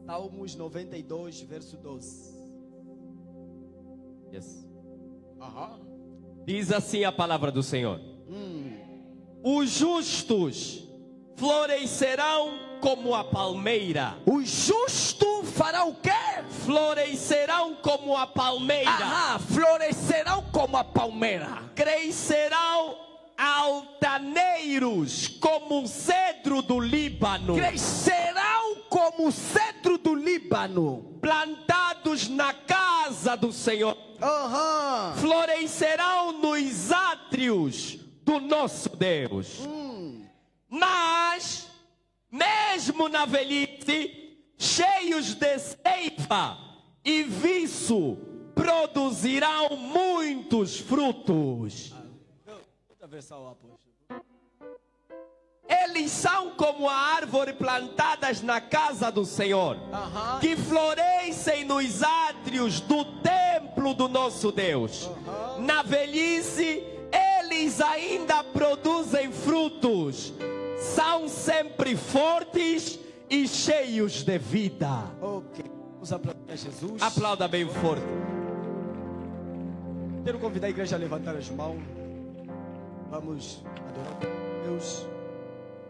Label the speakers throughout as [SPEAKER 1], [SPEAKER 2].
[SPEAKER 1] Salmos 92, verso 12.
[SPEAKER 2] Yes.
[SPEAKER 1] Aham.
[SPEAKER 2] Diz assim a palavra do Senhor: os justos florescerão como a palmeira.
[SPEAKER 1] O justo fará o quê?
[SPEAKER 2] Florescerão como a palmeira.
[SPEAKER 1] Aham, florescerão como a palmeira.
[SPEAKER 2] Crescerão altaneiros como o cedro do Líbano.
[SPEAKER 1] Crescerão como o cedro do Líbano.
[SPEAKER 2] Plantados na casa do Senhor.
[SPEAKER 1] Aham.
[SPEAKER 2] Florescerão nos átrios do nosso Deus. Mas, mesmo na velhice, cheios de seiva e viço, produzirão muitos frutos.
[SPEAKER 1] Outra versão, apóstolo.
[SPEAKER 2] Eles são como a árvore plantadas na casa do Senhor,
[SPEAKER 1] Aham.
[SPEAKER 2] que florescem nos átrios do templo do nosso Deus. Na velhice, eles ainda produzem frutos, são sempre fortes e cheios de vida.
[SPEAKER 1] Ok. Vamos aplaudir a Jesus.
[SPEAKER 2] Aplauda bem forte.
[SPEAKER 1] Quero convidar a igreja a levantar as mãos. Vamos adorar a Deus.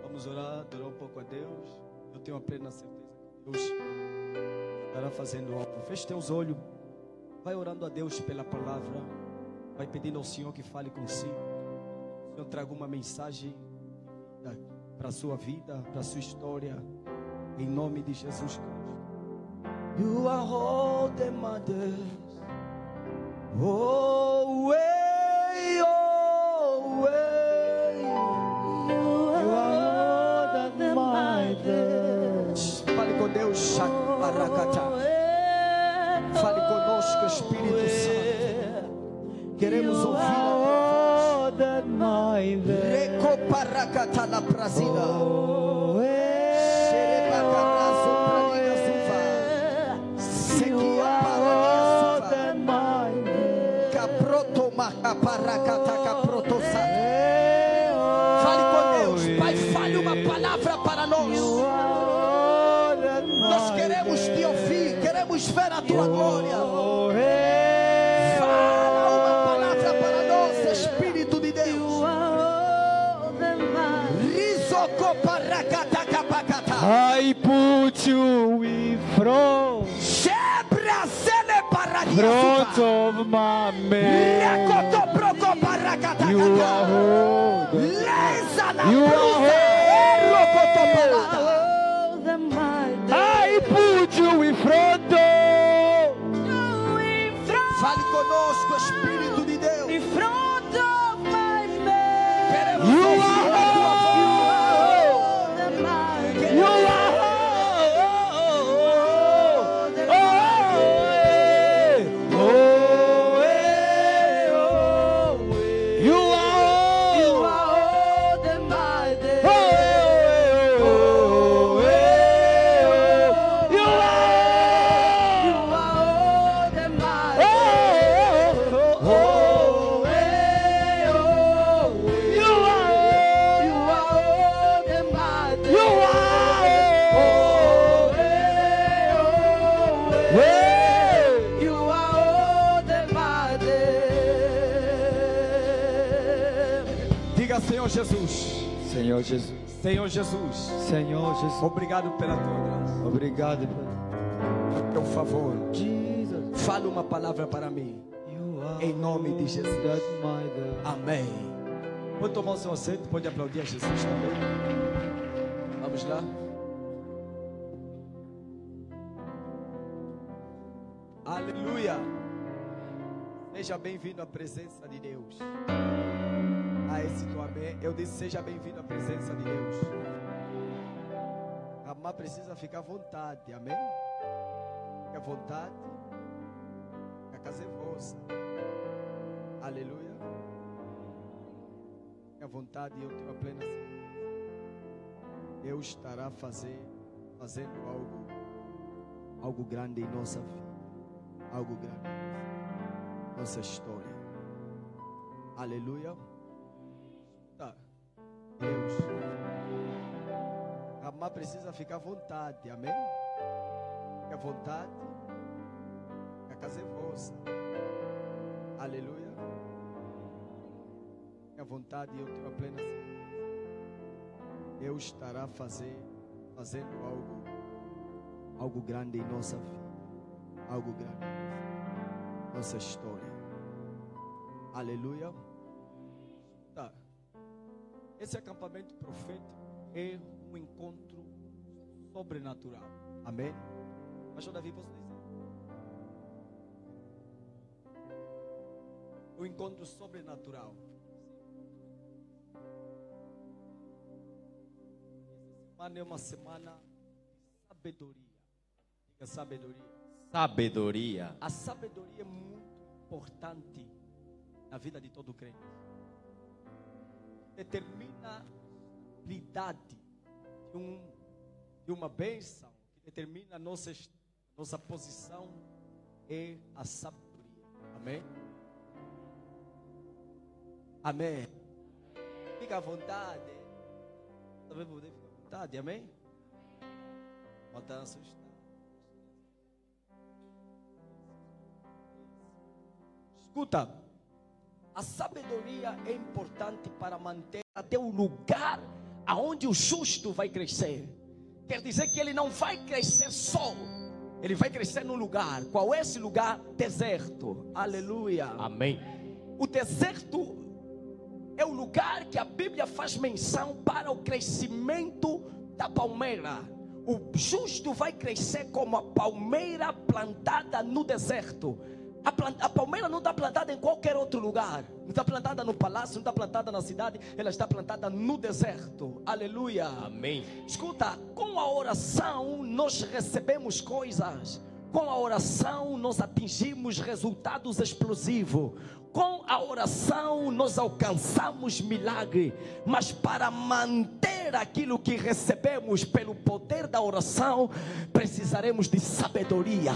[SPEAKER 1] Vamos orar, adorar um pouco a Deus. Eu tenho a plena certeza que Deus estará fazendo algo. Feche teus olhos. Vai orando a Deus pela palavra. Vai pedindo ao Senhor que fale consigo. O Senhor traga uma mensagem para a sua vida, para a sua história. Em nome de Jesus Cristo. You are all the mothers. Oh, way, oh, way. You are the mothers. Fale com Deus, Shakaracata. Fale conosco, Espírito Santo. Queremos ouvir a tua voz. Recoparacata na Brasília. Fale com Deus, Pai, fale uma palavra para nós. Nós queremos te ouvir, queremos ver a tua glória. Fala uma palavra para nós, Espírito de Deus.
[SPEAKER 3] I put you in front of my man. You are holy. You are holy. I put you in front of.
[SPEAKER 1] Fale conosco, Espírito de Deus.
[SPEAKER 3] In front of my
[SPEAKER 1] Queremos
[SPEAKER 3] man. You
[SPEAKER 1] ouvir
[SPEAKER 3] are
[SPEAKER 1] a tua voz.
[SPEAKER 3] holy. You are
[SPEAKER 1] Diga, Senhor Jesus.
[SPEAKER 3] Senhor Jesus.
[SPEAKER 1] Senhor Jesus.
[SPEAKER 3] Senhor Jesus.
[SPEAKER 1] Obrigado pela tua graça.
[SPEAKER 3] Obrigado.
[SPEAKER 1] Por favor,
[SPEAKER 3] Jesus.
[SPEAKER 1] fala uma palavra para mim.
[SPEAKER 3] You are
[SPEAKER 1] Em nome de Jesus.
[SPEAKER 3] that mother.
[SPEAKER 1] Amém. Pode tomar o seu assento, pode aplaudir a Jesus também. Vamos lá. Aleluia. Seja bem-vindo à presença de Deus. A esse teu amém. Eu disse, seja bem-vindo à presença de Deus. A amar precisa ficar à vontade, amém? Fique à vontade. A casa é vossa. Aleluia. Fique à vontade e eu tenho a plena certeza. Deus estará fazendo algo grande em nossa vida. Algo grande em nossa história. Aleluia. Tá. Deus. Amar precisa ficar à vontade, amém? Fique à vontade. A casa é vossa. Aleluia. Fique à vontade e eu tenho a plena certeza. Deus estará fazendo algo grande em nossa vida. Algo grande em nossa história. Aleluia. Tá. Esse acampamento profético é um encontro sobrenatural. Amém? Pastor Davi, posso dizer? Um encontro sobrenatural. Essa semana é uma semana de sabedoria. Diga sabedoria.
[SPEAKER 2] Sabedoria.
[SPEAKER 1] A sabedoria é muito importante na vida de todo crente. Determina a habilidade de uma bênção, que determina a nossa posição, é a sabedoria. Amém? Amém. Fica à vontade. Também poder ficar à vontade. Amém? Pode estar assustado. Escuta, a sabedoria é importante para manter até o lugar aonde o justo vai crescer. Quer dizer que ele não vai crescer só, ele vai crescer no lugar. Qual é esse lugar? Deserto. Aleluia.
[SPEAKER 2] Amém.
[SPEAKER 1] O deserto é o lugar que a Bíblia faz menção para o crescimento da palmeira. O justo vai crescer como a palmeira plantada no deserto. A palmeira não está plantada em qualquer outro lugar. Não está plantada no palácio, não está plantada na cidade. Ela está plantada no deserto. Aleluia.
[SPEAKER 2] Amém.
[SPEAKER 1] Escuta, com a oração nós recebemos coisas. Com a oração nós atingimos resultados explosivos. Com a oração nós alcançamos milagre. Mas para manter aquilo que recebemos pelo poder da oração, precisaremos de sabedoria.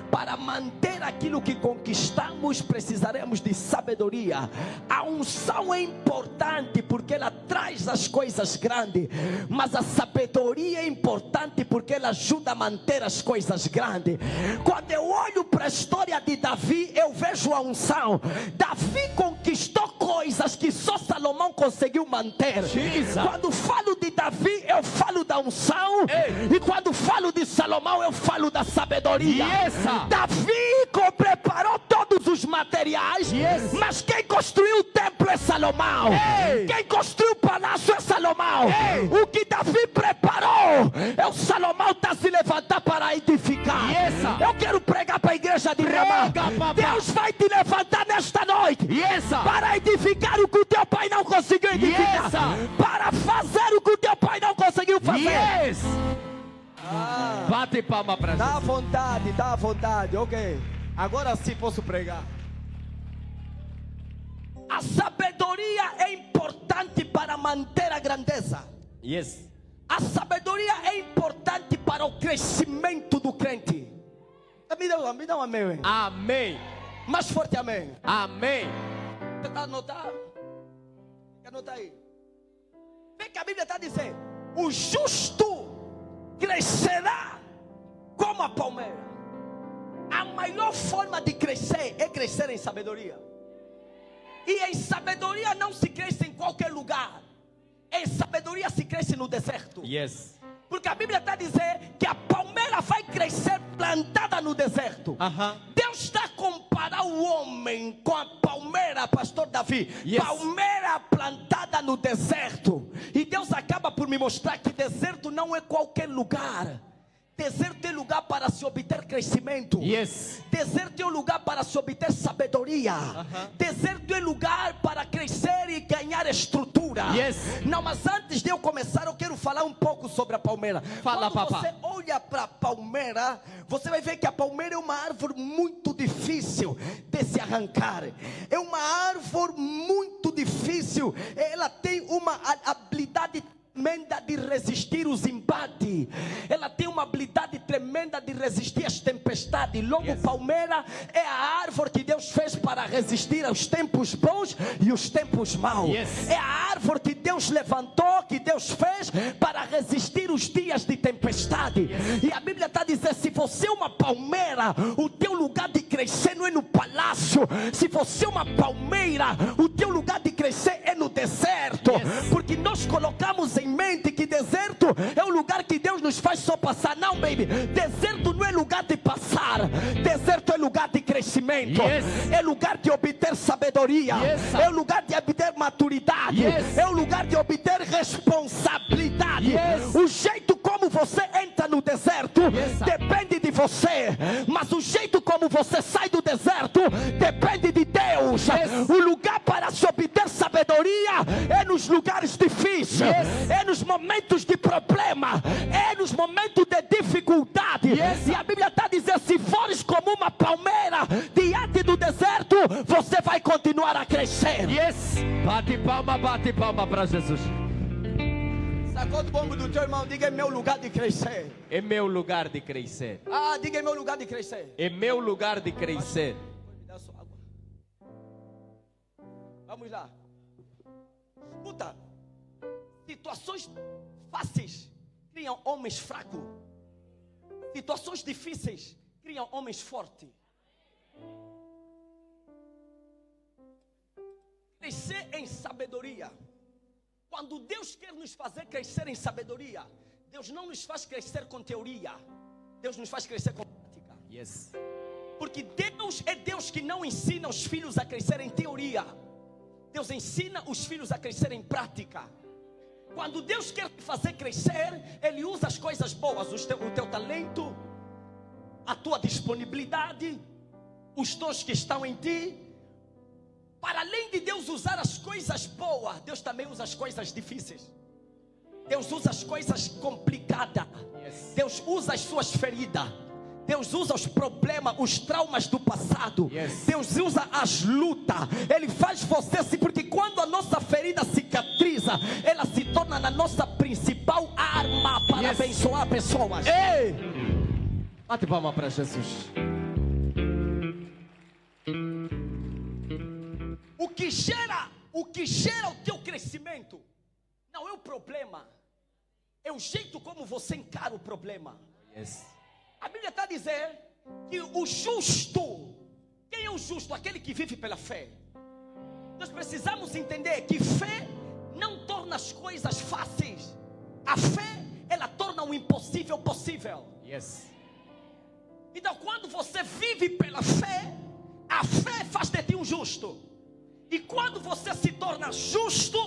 [SPEAKER 1] Para manter aquilo que conquistamos, precisaremos de sabedoria. A unção é importante porque ela traz as coisas grandes, mas a sabedoria é importante porque ela ajuda a manter as coisas grandes. Quando eu olho para a história de Davi, eu vejo a unção. Davi conquistou coisas que só Salomão conseguiu manter. Quando falo de Davi, eu falo da unção. E quando falo de Salomão, eu falo da sabedoria. Davi preparou todos os materiais, mas quem construiu o templo é Salomão. Quem construiu o palácio é Salomão. O que Davi preparou, é o Salomão está se levantar para edificar. Eu quero pregar para a igreja de Ramá. Deus vai te levantar nesta noite para edificar o que o teu pai não conseguiu edificar, para fazer o que o teu pai não conseguiu fazer.
[SPEAKER 2] Bate palma para
[SPEAKER 1] Dá à vontade, ok. Agora sim posso pregar. A sabedoria é importante para manter a grandeza. A sabedoria é importante para o crescimento do crente. Me dá um amém.
[SPEAKER 2] Amém.
[SPEAKER 1] Mais forte amém.
[SPEAKER 2] Amém.
[SPEAKER 1] Você está anotando? Anota aí. Vê que a Bíblia está dizendo: o justo crescerá como a palmeira. A maior forma de crescer é crescer em sabedoria. E em sabedoria não se cresce em qualquer lugar. Em sabedoria se cresce no deserto. Porque a Bíblia está dizendo que a palmeira vai crescer plantada no deserto. Deus está a comparar o homem com a palmeira, pastor Davi. Palmeira plantada no deserto. E Deus acaba por me mostrar que deserto não é qualquer lugar. Deserto é lugar para se obter crescimento. Deserto é um lugar para se obter sabedoria. Deserto é lugar para crescer e ganhar estrutura. Não, mas antes de eu começar, eu quero falar um pouco sobre a palmeira. Quando você olha para a palmeira, você vai ver que a palmeira é uma árvore muito difícil de se arrancar. É uma árvore muito difícil. Ela tem uma habilidade tremenda de resistir os embates. Ela tem uma habilidade tremenda de resistir as tempestades. Logo, palmeira é a árvore que Deus fez para resistir
[SPEAKER 4] resistir aos tempos bons e os tempos maus.
[SPEAKER 2] Yes.
[SPEAKER 4] É a árvore que Deus levantou, que Deus fez para resistir os dias de tempestade. E a Bíblia está dizendo: se você é uma palmeira, o teu lugar de crescer não é no palácio. Se você é uma palmeira, o teu lugar de crescer é no deserto. Porque nós colocamos em mente que deserto é o lugar que Deus nos faz só passar. Não, baby, deserto não é lugar de passar. Deserto é lugar de crescimento. É lugar de obter sabedoria. É o lugar de obter maturidade. É o lugar de obter responsabilidade. O jeito como você entra no deserto depende de você, mas o jeito como você sai do deserto depende de Deus. O lugar para se obter sabedoria é nos lugares difíceis, é nos momentos de problema, é nos momentos de dificuldade. E a Bíblia está dizendo: se fores como uma palmeira diante do deserto, você vai continuar a crescer.
[SPEAKER 2] Bate palma para Jesus.
[SPEAKER 4] Sacode o bombo do teu irmão, diga: é meu lugar de crescer.
[SPEAKER 2] É meu lugar de crescer.
[SPEAKER 4] Ah, diga: é meu lugar de crescer.
[SPEAKER 2] É meu lugar de crescer.
[SPEAKER 4] Me dá só água. Vamos lá. Escuta, situações fáceis criam homens fracos. Situações difíceis criam homens fortes. Crescer em sabedoria. Quando Deus quer nos fazer crescer em sabedoria, Deus não nos faz crescer com teoria, Deus nos faz crescer com prática. Porque Deus é Deus que não ensina os filhos a crescer em teoria. Deus ensina os filhos a crescer em prática. Quando Deus quer te fazer crescer, Ele usa as coisas boas, o teu talento, a tua disponibilidade, os dons que estão em ti. Para além de Deus usar as coisas boas, Deus também usa as coisas difíceis. Deus usa as coisas complicadas. Deus usa as suas feridas. Deus usa os problemas, os traumas do passado. Deus usa as lutas. Ele faz você assim, porque quando a nossa ferida cicatriza, ela se torna a nossa principal arma para abençoar pessoas.
[SPEAKER 2] Ei! Bate palma para Jesus.
[SPEAKER 4] O que gera o teu crescimento não é o problema, é o jeito como você encara o problema. A Bíblia está dizendo que o justo, quem é o justo? Aquele que vive pela fé. Nós precisamos entender que fé não torna as coisas fáceis. A fé, ela torna o impossível possível. Então, quando você vive pela fé, a fé faz de ti um justo. E quando você se torna justo,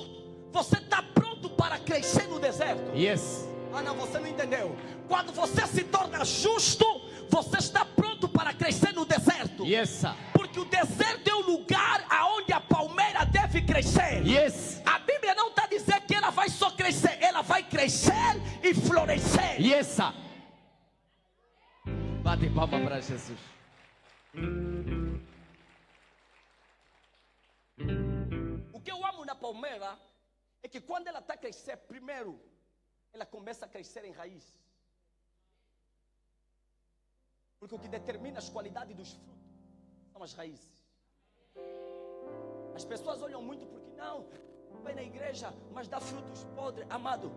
[SPEAKER 4] você está pronto para crescer no deserto. Ah, não, você não entendeu. Quando você se torna justo, você está pronto para crescer no deserto. Porque o deserto é o lugar aonde a palmeira deve crescer. A Bíblia não está dizendo que ela vai só crescer, ela vai crescer e florescer.
[SPEAKER 2] Bate palma para Jesus.
[SPEAKER 4] O que eu amo na palmeira é que quando ela está a crescer, primeiro, ela começa a crescer em raiz. Porque o que determina as qualidades dos frutos são as raízes. As pessoas olham muito porque não, vai na igreja, mas dá frutos podres. Amado,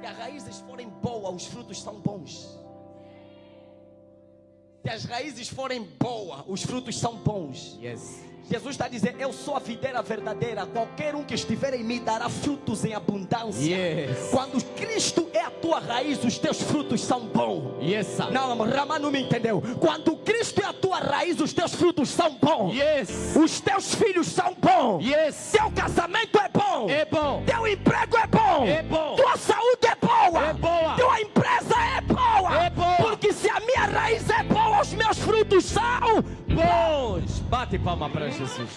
[SPEAKER 4] se as raízes forem boas, os frutos são bons. Se as raízes forem boas, os frutos são bons. Jesus está dizendo: eu sou a videira verdadeira, qualquer um que estiver em mim dará frutos em abundância. Quando Cristo é a tua raiz, os teus frutos são bons. Não, amor, Ramá não me entendeu. Quando Cristo é a tua raiz, os teus frutos são bons. Os teus filhos são bons. Teu casamento é bom. Teu emprego é bom. Tua saúde é boa. Tua empresa é boa. Porque se a minha raiz é boa, os meus frutos são bons.
[SPEAKER 2] Bate palma para Jesus.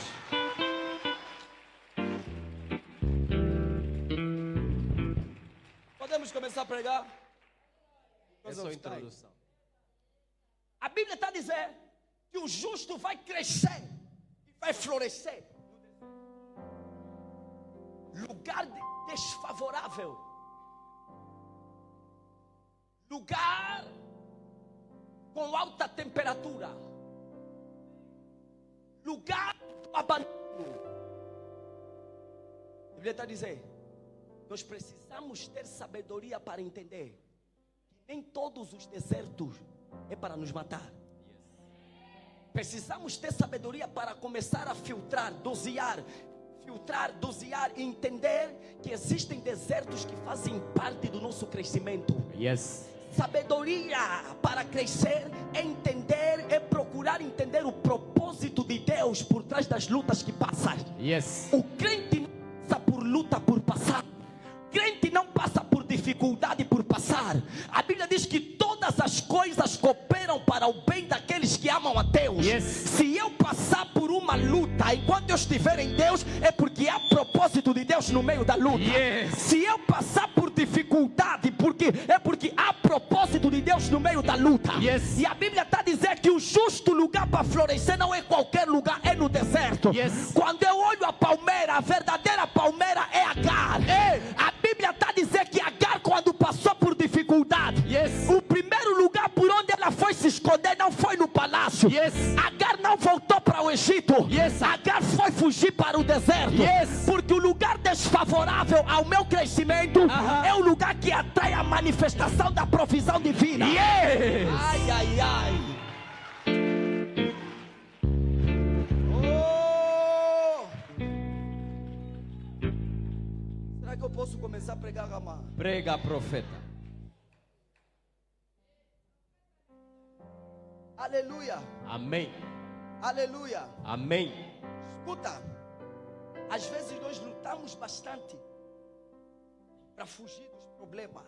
[SPEAKER 4] Podemos começar a pregar?
[SPEAKER 2] É só a introdução.
[SPEAKER 4] A Bíblia está dizendo que o justo vai crescer e vai florescer. Lugar desfavorável, lugar com alta temperatura, lugar do abandono. A Bíblia está a dizer, nós precisamos ter sabedoria para entender que nem todos os desertos é para nos matar. Precisamos ter sabedoria para começar a filtrar, dosear e entender que existem desertos que fazem parte do nosso crescimento.
[SPEAKER 2] Yes.
[SPEAKER 4] Sabedoria para crescer é entender, é procurar entender o propósito de Deus por trás das lutas que passam.
[SPEAKER 2] Yes.
[SPEAKER 4] O crente não passa por luta por passar. O crente não passa por dificuldade por passar. A Bíblia diz que todas as coisas cooperam para o bem daqueles que amam a Deus.
[SPEAKER 2] Yes.
[SPEAKER 4] Se eu passar por uma luta enquanto eu estiver em Deus, é porque há propósito de Deus no meio da luta.
[SPEAKER 2] Yes.
[SPEAKER 4] Se eu passar por dificuldade, é porque há propósito de Deus no meio da luta.
[SPEAKER 2] Yes.
[SPEAKER 4] E a Bíblia está a dizer que o justo lugar para florescer não é qualquer lugar, é no deserto.
[SPEAKER 2] Yes.
[SPEAKER 4] Quando eu olho a palmeira, a verdadeira palmeira é Agar. A Bíblia está a dizer que Agar, quando passou por dificuldade,
[SPEAKER 2] Yes.
[SPEAKER 4] o primeiro lugar por onde ela foi se esconder não foi no palácio.
[SPEAKER 2] Yes.
[SPEAKER 4] Agar não voltou para o Egito.
[SPEAKER 2] Yes.
[SPEAKER 4] Agar foi fugir para o deserto.
[SPEAKER 2] Yes.
[SPEAKER 4] Porque o lugar desfavorável ao meu crescimento é o lugar que atrai a manifestação da provisão divina.
[SPEAKER 2] Yes.
[SPEAKER 4] Ai, ai, ai. Oh! Será que eu posso começar a pregar, Ramá?
[SPEAKER 2] Prega, profeta.
[SPEAKER 4] Aleluia.
[SPEAKER 2] Amém.
[SPEAKER 4] Aleluia.
[SPEAKER 2] Amém.
[SPEAKER 4] Escuta, às vezes nós lutamos bastante para fugir dos problemas,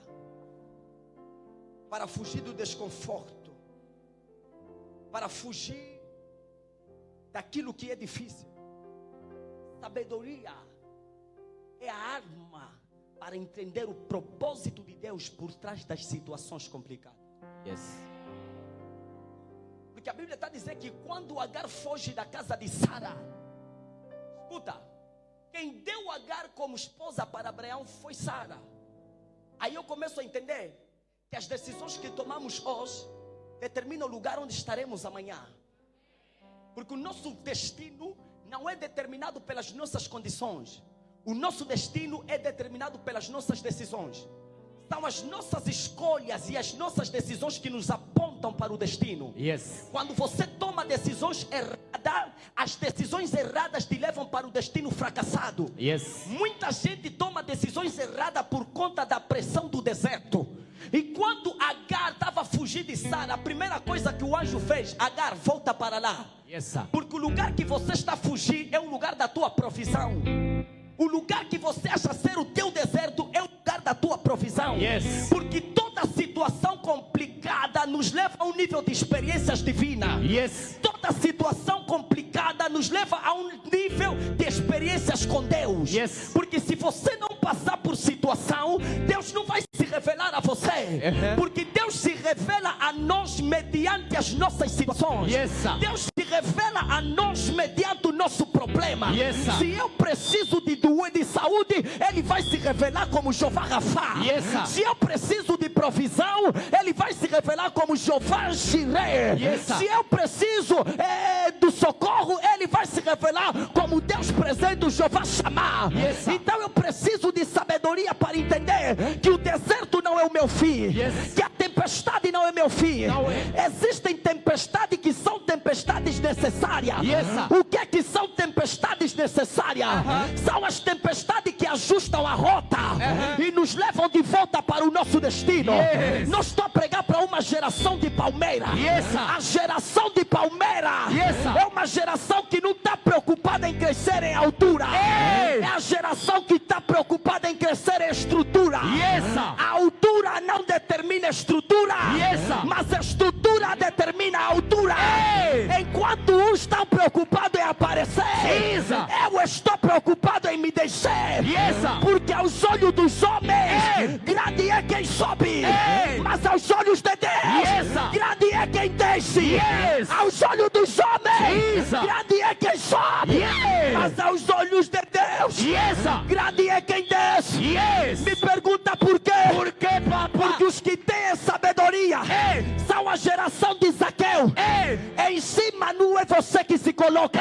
[SPEAKER 4] para fugir do desconforto, para fugir daquilo que é difícil. Sabedoria é a arma para entender o propósito de Deus por trás das situações complicadas.
[SPEAKER 2] Yes.
[SPEAKER 4] Porque a Bíblia está dizendo que quando Agar foge da casa de Sara, escuta, quem deu Agar como esposa para Abraão foi Sara. Aí eu começo a entender que as decisões que tomamos hoje determinam o lugar onde estaremos amanhã. Porque o nosso destino não é determinado pelas nossas condições. O nosso destino é determinado pelas nossas decisões. São as nossas escolhas e as nossas decisões que nos apontam para o destino.
[SPEAKER 2] Yes.
[SPEAKER 4] Quando você toma decisões erradas, as decisões erradas te levam para o destino fracassado.
[SPEAKER 2] Yes.
[SPEAKER 4] Muita gente toma decisões erradas por conta da pressão do deserto. E quando Agar estava fugindo de Sara, a primeira coisa que o anjo fez: Agar, volta para lá.
[SPEAKER 2] Yes, sir.
[SPEAKER 4] Porque o lugar que você está a fugir é o lugar da tua provisão. O lugar que você acha ser o teu deserto é o lugar da tua provisão.
[SPEAKER 2] Yes.
[SPEAKER 4] Porque toda situação complicada nos leva a um nível de experiências divinas.
[SPEAKER 2] Yes.
[SPEAKER 4] Toda situação complicada nos leva a um nível de experiências com Deus.
[SPEAKER 2] Yes.
[SPEAKER 4] Porque se você não passar por situação, Deus não vai se revelar a você. Porque Deus se revela a nós mediante as nossas situações.
[SPEAKER 2] Yes, sir.
[SPEAKER 4] Deus se revela a nós mediante o nosso problema.
[SPEAKER 2] Yes, sir.
[SPEAKER 4] Se eu preciso de saúde, Ele vai se revelar como Jeová Rafá.
[SPEAKER 2] Yes, sir.
[SPEAKER 4] Se eu preciso de provisão, Ele vai se revelar como Jeová Jireh.
[SPEAKER 2] Yes, sir.
[SPEAKER 4] Se eu preciso do socorro, Ele vai se revelar como Deus presente, o Jeová Shammah.
[SPEAKER 2] Yes, sir.
[SPEAKER 4] Então eu preciso de sabedoria para entender que o deserto não é o meu fim.
[SPEAKER 2] Yes.
[SPEAKER 4] Que a tempestade não é meu fim.
[SPEAKER 2] Não é.
[SPEAKER 4] Existem tempestades que são tempestades necessárias.
[SPEAKER 2] Yes, sir.
[SPEAKER 4] O que é que são tempestades necessárias? São as tempestades que ajustam a rota e nos levam de volta para o nosso destino.
[SPEAKER 2] Yes.
[SPEAKER 4] Não estou a pregar para uma geração de palmeira.
[SPEAKER 2] Yes, sir.
[SPEAKER 4] A geração de palmeira
[SPEAKER 2] Yes, sir.
[SPEAKER 4] é uma geração que não está preocupada em crescer em altura.
[SPEAKER 2] Hey.
[SPEAKER 4] É a geração que está preocupada em crescer em estrutura.
[SPEAKER 2] Yes, sir.
[SPEAKER 4] A altura não determina a estrutura,
[SPEAKER 2] Yes, sir.
[SPEAKER 4] mas a estrutura determina a altura.
[SPEAKER 2] Hey.
[SPEAKER 4] Enquanto uns estão preocupados em aparecer,
[SPEAKER 2] Jesus.
[SPEAKER 4] eu estou preocupado em me descer.
[SPEAKER 2] Yes, sir.
[SPEAKER 4] Porque aos olhos dos homens,
[SPEAKER 2] Hey.
[SPEAKER 4] grande é quem sobe,
[SPEAKER 2] Hey.
[SPEAKER 4] mas aos olhos de Deus,
[SPEAKER 2] Yes, sir.
[SPEAKER 4] grande é quem desce.
[SPEAKER 2] Yes.
[SPEAKER 4] Aos olhos dos homens,
[SPEAKER 2] Jesus.
[SPEAKER 4] grande é quem sobe,
[SPEAKER 2] Yes.
[SPEAKER 4] mas aos olhos de Deus,
[SPEAKER 2] Yes, sir.
[SPEAKER 4] grande é quem desce.
[SPEAKER 2] Yes.
[SPEAKER 4] Me pergunta por quê?
[SPEAKER 2] Por quê, papá?
[SPEAKER 4] Porque os que têm sabedoria
[SPEAKER 2] Ei.
[SPEAKER 4] são a geração de Zaqueu.
[SPEAKER 2] Ei.
[SPEAKER 4] Em cima cima não é você que se coloca.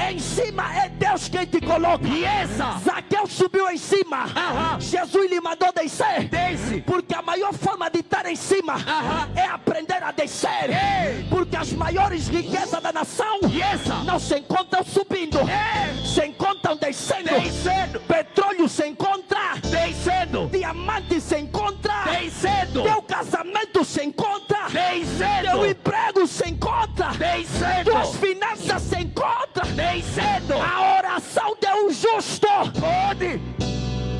[SPEAKER 4] Em cima é Deus quem te coloca. Zaqueu subiu em cima. Jesus lhe mandou descer. Porque a maior forma de estar em cima é aprender a descer. Porque as maiores riquezas da nação não se encontram subindo, se encontram descendo. Petróleo se encontra descendo. Diamante se encontra descendo. Teu casamento se encontra descendo. Teu emprego se encontra descendo. Tuas finanças se encontram descendo. A oração de um justo pode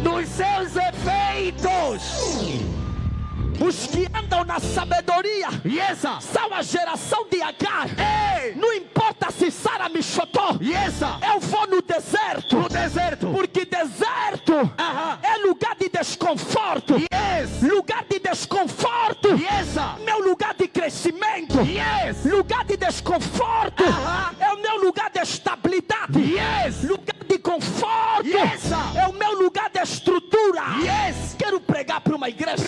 [SPEAKER 4] nos seus efeitos. Os que andam na sabedoria são a geração de Agar. Não importa se Sara me chutou. Eu vou no deserto. Porque deserto é lugar de desconforto. Lugar de desconforto. Meu lugar de crescimento. Lugar de desconforto é o meu lugar de estabilidade. Lugar de conforto é o meu lugar de estrutura. Quero pregar para uma igreja.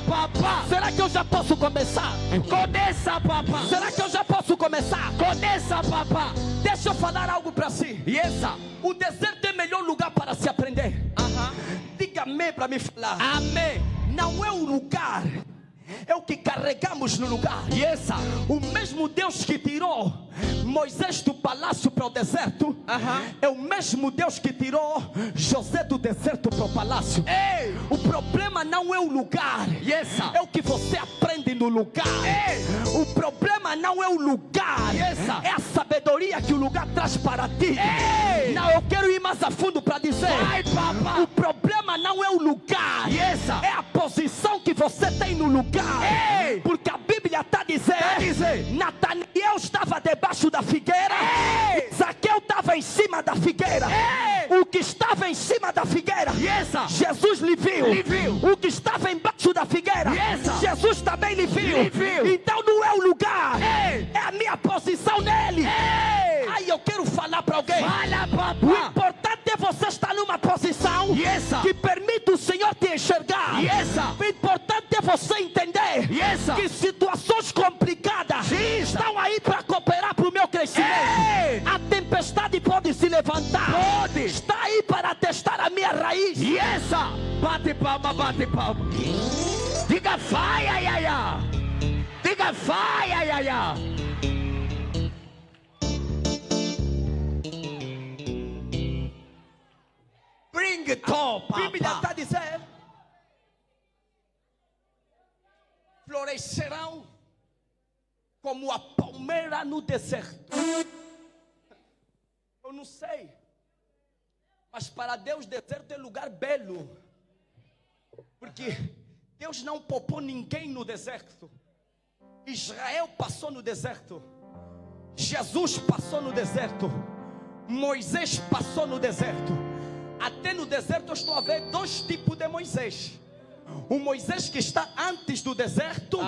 [SPEAKER 4] Papá. Será que eu já posso começar? Começa, papá. Será que eu já posso começar? Começa, papá. Deixa eu falar algo para si. O deserto é o melhor lugar para se aprender. Diga amém para me falar. Amém. Não é o lugar, é o que carregamos no lugar. O mesmo Deus que tirou Moisés do palácio para o deserto é o mesmo Deus que tirou José do deserto para o palácio. O problema não é o lugar, é o que você aprende no lugar. O problema não é o lugar, é a sabedoria que o lugar traz para ti. Não, eu quero ir mais a fundo para dizer: o problema não é o lugar, é a posição que você tem no lugar. Porque a Bíblia está dizendo: Natanael estava debaixo da figueira, Zaqueu estava em cima da figueira. O que estava em cima da figueira, Jesus lhe viu. O que estava embaixo da figueira, Jesus também lhe viu. Então não é o lugar, é a minha posição nele. Aí eu quero falar para alguém: o importante é você estar numa posição que permite o Senhor te enxergar. O importante é você entender que situações complicadas estão aí para cooperar para o meu crescimento. A tempestade pode se levantar, está aí para testar a minha raiz. Bate palma, bate palma. Diga vai, ai, ai, ai. Diga vai, ai, ai, ai. Bring it up. A Bíblia está dizendo: florescerão como a palmeira no deserto. Eu não sei, mas para Deus deserto é lugar belo, porque Deus não poupou ninguém no deserto. Israel passou no deserto, Jesus passou no deserto, Moisés passou no deserto. Até no deserto eu estou a ver dois tipos de Moisés: o Moisés que está antes do deserto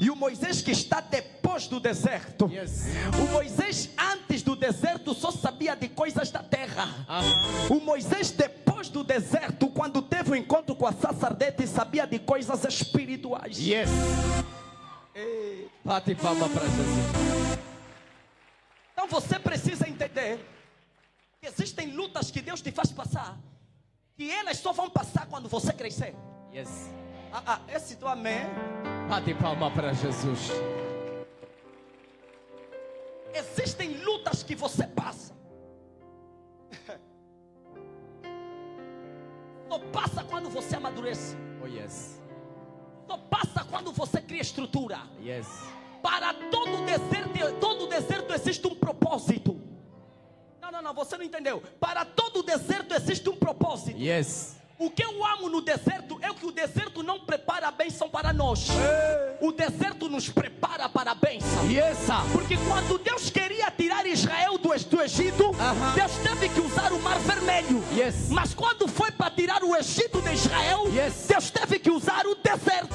[SPEAKER 4] e o Moisés que está depois do deserto. O Moisés antes do deserto só sabia de coisas da terra. O Moisés depois do deserto, quando teve o encontro com a sarça ardente, sabia de coisas espirituais. Bate palma para Jesus. Então você precisa entender que existem lutas que Deus te faz passar, que elas só vão passar quando você crescer. Esse tu amém? Bate palma para Jesus. Existem lutas que você passa, só passa quando você amadurece. Só passa quando você cria estrutura. Para todo deserto existe um propósito. Não, você não entendeu. Para todo deserto existe um propósito. O que eu amo no deserto é que o deserto não prepara a bênção para nós. O deserto nos prepara para a bênção. Porque quando Deus queria tirar Israel do Egito, Deus teve que usar o Mar Vermelho. Mas quando foi para tirar o Egito de Israel, Deus teve que usar o deserto.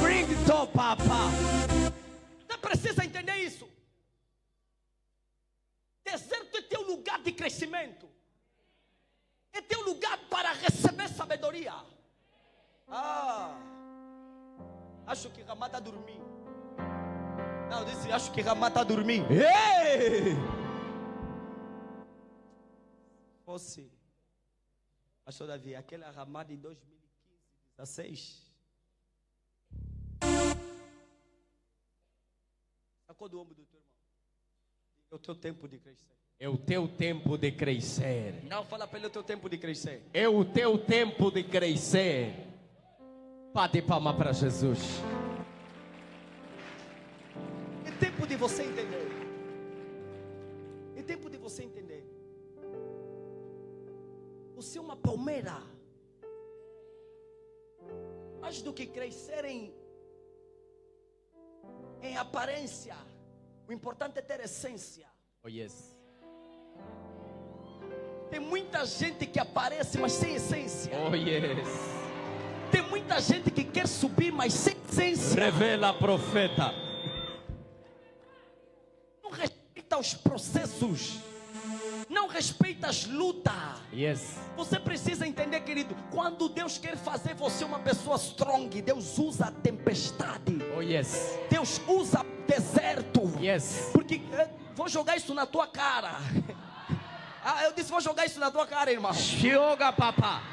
[SPEAKER 4] Bring it up, papá. Você precisa entender isso. Deserto é teu lugar de crescimento, é teu lugar para receber sabedoria.
[SPEAKER 1] Acho que Ramá está dormindo. Não, eu disse, acho que Ramá está dormindo.
[SPEAKER 2] Ei!
[SPEAKER 1] Fosse, pastor Davi, aquela Ramá de 2015, 16. Sacou do ombro do teu irmão. É o teu tempo de crescer.
[SPEAKER 2] É o teu tempo de crescer.
[SPEAKER 1] Não, fala para ele o teu tempo de crescer.
[SPEAKER 2] É o teu tempo de crescer. Bate palma para Jesus.
[SPEAKER 1] É tempo de você entender. É tempo de você entender. Você é uma palmeira. Mais do que crescer em aparência, o importante é ter essência.
[SPEAKER 2] Oh yes.
[SPEAKER 1] Tem muita gente que aparece, mas sem essência.
[SPEAKER 2] Oh yes.
[SPEAKER 1] Tem muita gente que quer subir, mas sem essência.
[SPEAKER 2] Revela, profeta.
[SPEAKER 1] Não respeita os processos. Não respeita as lutas.
[SPEAKER 2] Yes.
[SPEAKER 1] Você precisa entender, querido, quando Deus quer fazer você uma pessoa strong, Deus usa a tempestade.
[SPEAKER 2] Oh yes.
[SPEAKER 1] Deus usa deserto.
[SPEAKER 2] Yes.
[SPEAKER 1] Porque vou jogar isso na tua cara. Eu disse, vou jogar isso na tua cara, irmão.
[SPEAKER 2] Yoga, papá.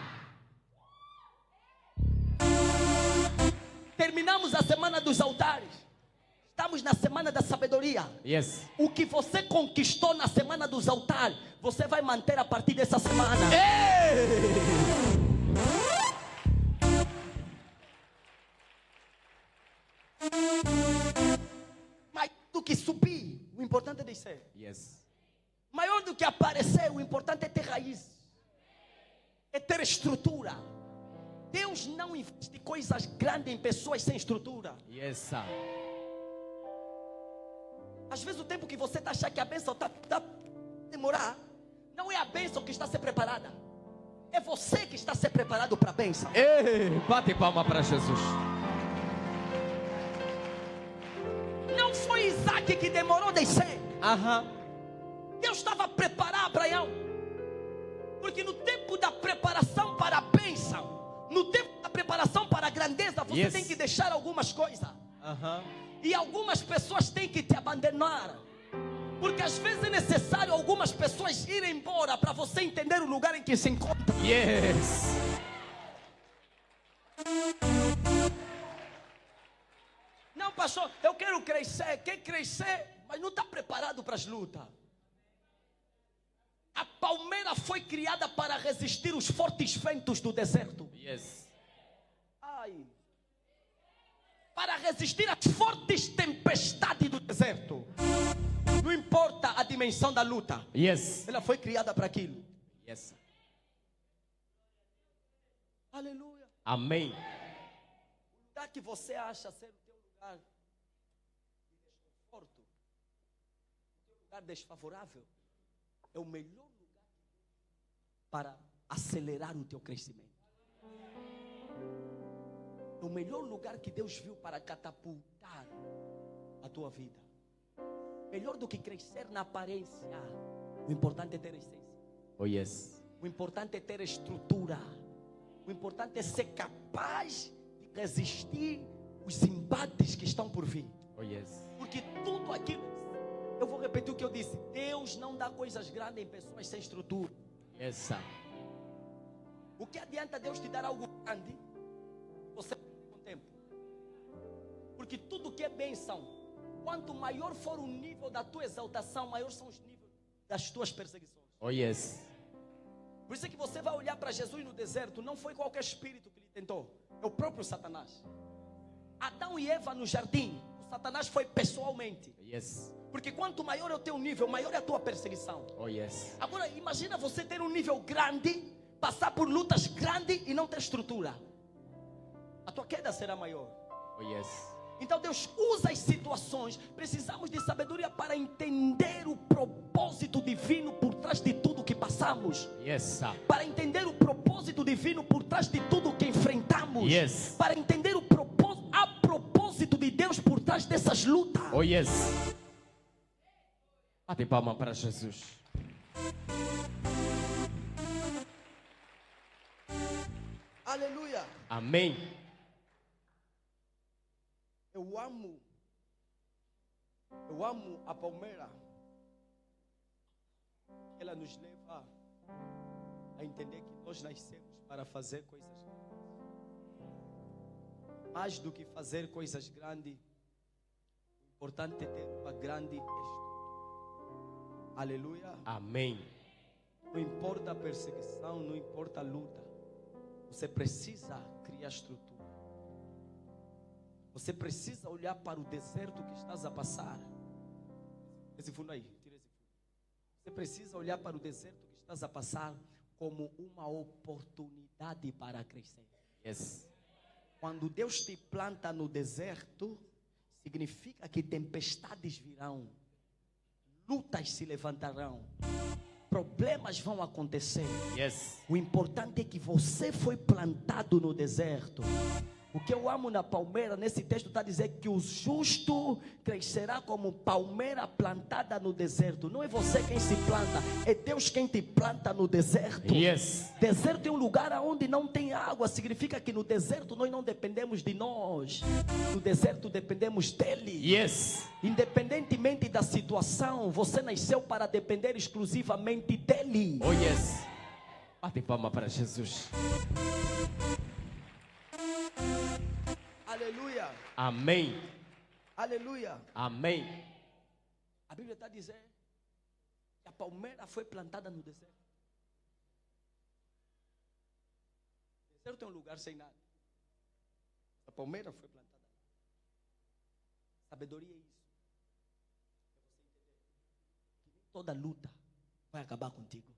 [SPEAKER 1] Terminamos a semana dos altares. Estamos na semana da sabedoria.
[SPEAKER 2] Yes.
[SPEAKER 1] O que você conquistou na semana dos altares, você vai manter a partir dessa semana. Mais do que subir, o importante é descer.
[SPEAKER 2] Yes.
[SPEAKER 1] Maior do que aparecer, o importante é ter raiz. É ter estrutura. Deus não investe coisas grandes em pessoas sem estrutura.
[SPEAKER 2] Yes, sir.
[SPEAKER 1] Às vezes o tempo que você está achando que a bênção está demorar, não é a bênção que está a ser preparada. É você que está a ser preparado para a bênção.
[SPEAKER 2] Ei, bate palma para Jesus.
[SPEAKER 1] Não foi Isaac que demorou a descer.
[SPEAKER 2] Aham.
[SPEAKER 1] Deus estava a preparar Abraão. Porque no tempo da preparação para a bênção, no tempo da preparação para a grandeza, você tem que deixar algumas coisas.
[SPEAKER 2] Aham.
[SPEAKER 1] E algumas pessoas têm que te abandonar. Porque às vezes é necessário algumas pessoas irem embora para você entender o lugar em que se encontra.
[SPEAKER 2] Yes.
[SPEAKER 1] Não, pastor, eu quero crescer. Quer crescer, mas não está preparado para as lutas. A palmeira foi criada para resistir os fortes ventos do deserto.
[SPEAKER 2] Yes.
[SPEAKER 1] Ai. Para resistir às fortes tempestades do deserto. Não importa a dimensão da luta.
[SPEAKER 2] Yes.
[SPEAKER 1] Ela foi criada para aquilo.
[SPEAKER 2] Yes.
[SPEAKER 1] Aleluia.
[SPEAKER 2] Amém.
[SPEAKER 1] O lugar que você acha ser o teu lugar de desconforto, o teu lugar desfavorável, é o melhor lugar para acelerar o teu crescimento. É o melhor lugar que Deus viu para catapultar a tua vida. Melhor do que crescer na aparência. O importante é ter essência.
[SPEAKER 2] Oh yes.
[SPEAKER 1] O importante é ter estrutura. O importante é ser capaz de resistir os embates que estão por vir.
[SPEAKER 2] Oh yes.
[SPEAKER 1] Porque tudo aquilo, eu vou repetir o que eu disse, Deus não dá coisas grandes em pessoas sem estrutura.
[SPEAKER 2] Yes, sir.
[SPEAKER 1] O que adianta Deus te dar algo grande, você com o tempo? Porque tudo que é bênção, quanto maior for o nível da tua exaltação, maior são os níveis das tuas perseguições.
[SPEAKER 2] Oh yes.
[SPEAKER 1] Por isso é que você vai olhar para Jesus no deserto, não foi qualquer espírito que lhe tentou, é o próprio Satanás. Adão e Eva no jardim, o Satanás foi pessoalmente.
[SPEAKER 2] Yes.
[SPEAKER 1] Porque quanto maior é o teu nível, maior é a tua perseguição.
[SPEAKER 2] Oh yes.
[SPEAKER 1] Agora imagina você ter um nível grande, passar por lutas grandes e não ter estrutura. A tua queda será maior.
[SPEAKER 2] Oh yes.
[SPEAKER 1] Então Deus usa as situações. Precisamos de sabedoria para entender o propósito divino por trás de tudo que passamos.
[SPEAKER 2] Yes, sir.
[SPEAKER 1] Para entender o propósito divino por trás de tudo que enfrentamos.
[SPEAKER 2] Yes.
[SPEAKER 1] Para entender a propósito de Deus por trás dessas lutas.
[SPEAKER 2] Oh yes. Bate palma para Jesus.
[SPEAKER 1] Aleluia.
[SPEAKER 2] Amém.
[SPEAKER 1] Eu amo a palmeira. Ela nos leva a entender que nós nascemos para fazer coisas grandes. Mais do que fazer coisas grandes, o importante é ter uma grande estrutura. Aleluia.
[SPEAKER 2] Amém.
[SPEAKER 1] Não importa a perseguição, não importa a luta. Você precisa criar estrutura. Você precisa olhar para o deserto que estás a passar. Esse fundo aí, tira esse fundo. Você precisa olhar para o deserto que estás a passar como uma oportunidade para crescer.
[SPEAKER 2] Yes.
[SPEAKER 1] Quando Deus te planta no deserto, significa que tempestades virão, lutas se levantarão, problemas vão acontecer.
[SPEAKER 2] Yes.
[SPEAKER 1] O importante é que você foi plantado no deserto. O que eu amo na palmeira, nesse texto está dizendo que o justo crescerá como palmeira plantada no deserto. Não é você quem se planta, é Deus quem te planta no deserto.
[SPEAKER 2] Yes.
[SPEAKER 1] Deserto é um lugar onde não tem água. Significa que no deserto nós não dependemos de nós. No deserto dependemos dele.
[SPEAKER 2] Yes.
[SPEAKER 1] Independentemente da situação, você nasceu para depender exclusivamente dele.
[SPEAKER 2] Oh yes. Bate palma para Jesus.
[SPEAKER 1] Aleluia.
[SPEAKER 2] Amém.
[SPEAKER 1] Aleluia.
[SPEAKER 2] Amém.
[SPEAKER 1] A Bíblia está dizendo que a palmeira foi plantada no deserto. O deserto é um lugar sem nada. A palmeira foi plantada. Sabedoria é isso. É você entender que nem toda luta vai acabar contigo.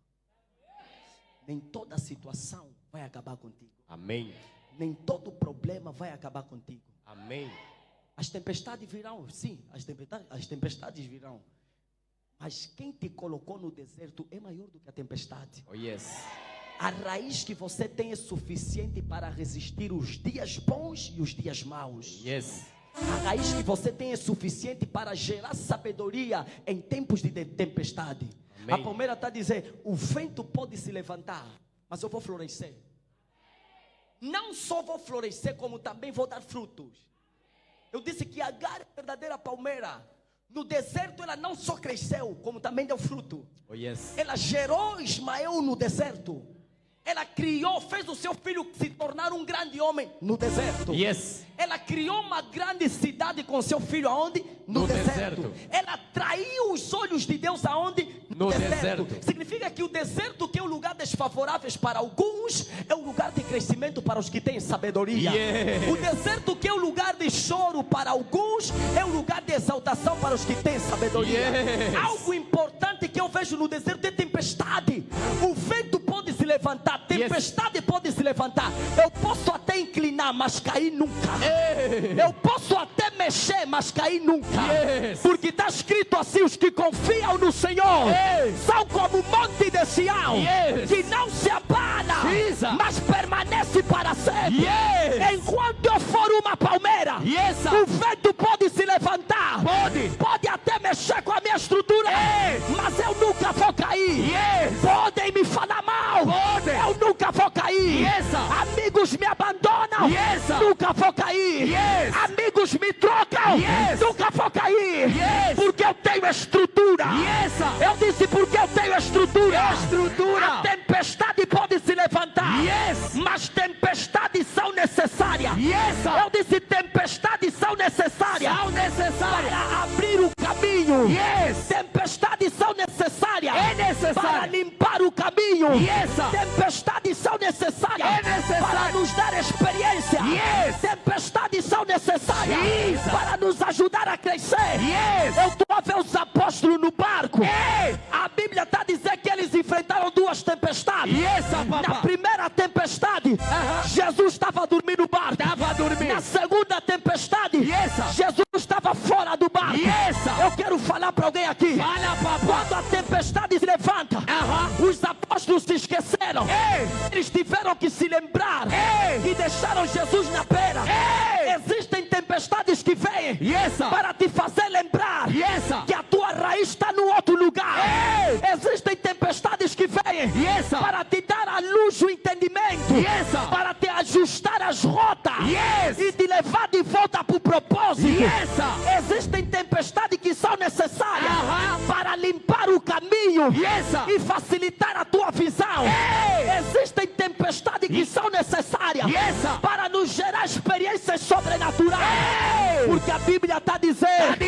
[SPEAKER 1] Nem toda situação vai acabar contigo.
[SPEAKER 2] Amém.
[SPEAKER 1] Nem todo problema vai acabar contigo.
[SPEAKER 2] Amém.
[SPEAKER 1] As tempestades virão, sim, as tempestades virão. Mas quem te colocou no deserto é maior do que a tempestade.
[SPEAKER 2] Oh yes.
[SPEAKER 1] A raiz que você tem é suficiente para resistir os dias bons e os dias maus.
[SPEAKER 2] Yes.
[SPEAKER 1] A raiz que você tem é suficiente para gerar sabedoria em tempos de tempestade.
[SPEAKER 2] Amém.
[SPEAKER 1] A palmeira está dizendo, o vento pode se levantar, mas eu vou florescer. Não só vou florescer, como também vou dar frutos. Eu disse que Agar é a verdadeira palmeira. No deserto ela não só cresceu, como também deu fruto.
[SPEAKER 2] Oh yes.
[SPEAKER 1] Ela gerou Ismael no deserto. Ela criou, fez o seu filho se tornar um grande homem no deserto.
[SPEAKER 2] Yes.
[SPEAKER 1] Ela criou uma grande cidade com seu filho aonde? No deserto. Ela atraiu os olhos de Deus aonde?
[SPEAKER 2] No deserto.
[SPEAKER 1] Significa que o deserto, que é um lugar desfavorável para alguns, é um lugar de crescimento para os que têm sabedoria.
[SPEAKER 2] Yeah.
[SPEAKER 1] O deserto, que é um lugar de choro para alguns, é um lugar de exaltação para os que têm sabedoria.
[SPEAKER 2] Yes.
[SPEAKER 1] Algo importante que eu vejo no deserto é tempestade. O vento pode se levantar, tempestade pode se levantar. Eu posso até inclinar, mas cair nunca. Eu posso até mexer, mas cair nunca.
[SPEAKER 2] Yes.
[SPEAKER 1] Porque está escrito assim: os que confiam no Senhor são como o monte de Sião, que não se abala, mas permanece para sempre. Enquanto eu for uma palmeira, o vento pode se levantar, pode até mexer com a minha estrutura, mas eu nunca vou cair. Podem me falar mal, eu nunca vou cair. Amigos me abandonam, nunca vou cair. Amigos me trocam, nunca vou cair. Porque eu tenho estrutura. Eu disse porque eu tenho estrutura. A tempestade pode se levantar, mas tempestades são necessárias. Eu disse tempestades são necessárias para abrir o caminho. Tempestades são necessárias para limpar o caminho. Tempestades são necessárias para nos dar experiência. Tempestades são necessárias para nos ajudar a crescer. Eu estou a ver os apóstolos no barco. A Bíblia está dizendo que eles enfrentaram duas tempestades. Na primeira tempestade, Jesus estava dormindo no barco. Na segunda tempestade, Jesus estava fora do barco. Eu quero falar para alguém aqui. Quando a tempestade se levanta, os apóstolos se esqueceram. Eles tiveram que se lembrar e deixaram Jesus na beira. Existem tempestades que vêm para te fazer lembrar que a tua raiz está no outro lugar. Existem tempestades que vêm para te dar a luz, o entendimento, para te
[SPEAKER 4] ajustar as rotas e te levar de volta para o propósito. Existem tempestades que são necessárias para limpar o caminho e facilitar a tua visão. Existem tempestades que são necessárias para nos gerar experiências sobrenaturais. Porque a Bíblia está dizendo,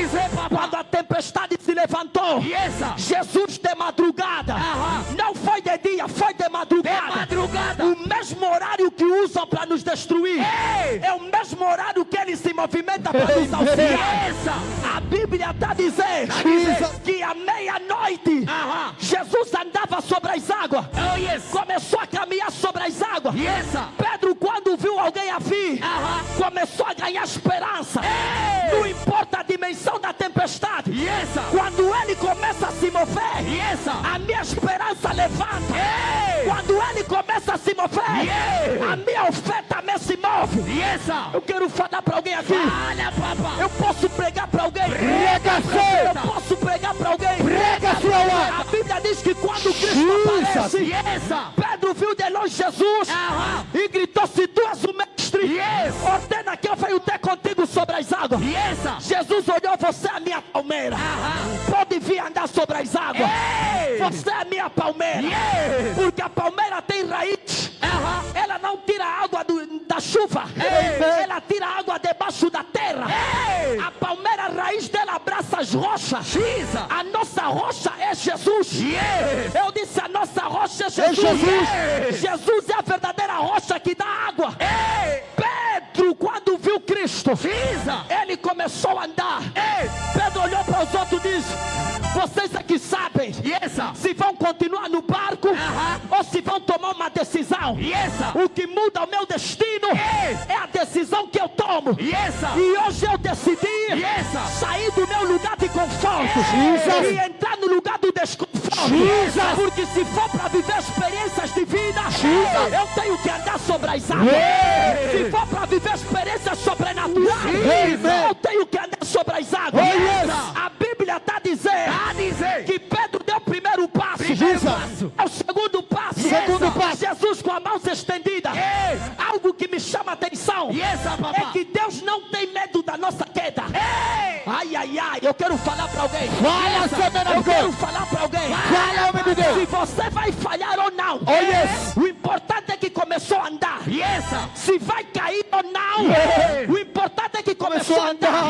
[SPEAKER 4] quando a tempestade se levantou, Jesus de madrugada, não foi de dia, foi de madrugada. O mesmo horário que usam para nos destruir é o mesmo horário que ele se movimenta para nos auxiliar. A Bíblia está dizendo que à meia-noite Jesus andava sobre as águas. Começou a caminhar sobre as águas. Pedro, quando viu alguém a vir, começou a ganhar esperança. Não importa a dimensão da tempestade, quando ele começa a se mover, a minha esperança levanta. Quando ele começa a se mover, a minha oferta também se move. Eu quero falar para alguém aqui. Eu posso pregar para alguém. Eu posso pregar para alguém. A Bíblia diz que quando Cristo aparece, Pedro viu de longe Jesus e gritou: se tu és o mestre, ordena que eu venha ter contigo sobre as águas. Jesus olhou: você é a minha palmeira, pode vir andar sobre as águas. Você é a minha palmeira, porque a palmeira tem raiz. Ela não tira água da chuva, ela tira água debaixo da terra. A palmeira, a raiz dela abraça as rochas. A nossa rocha é Jesus. Eu disse: a nossa rocha é Jesus. Jesus é a verdadeira rocha que dá água. Pedro, quando viu Cristo, ele começou a andar. Pedro olhou para os outros e disse: vocês aqui sabem se vão continuar no barco ou se vão tomar uma decisão. O que muda o meu destino é a decisão que eu tomo. E hoje eu decidi sair do meu lugar de conforto e entrar no lugar do desconforto. Porque se for para viver experiências divinas, eu tenho que andar sobre as águas. Se for para viver experiências sobrenaturais, eu tenho que andar sobre as águas. A Bíblia está dizendo que Pedro deu o primeiro passo. É o segundo passo. Jesus com a mão estendida. Algo que me chama a atenção é que Deus não tem medo da nossa queda. Ai, ai, ai, eu quero falar para alguém. Eu quero falar para alguém. Se você vai falhar ou não, o importante é que começou a andar. Se vai cair ou não, o importante é que começou a andar.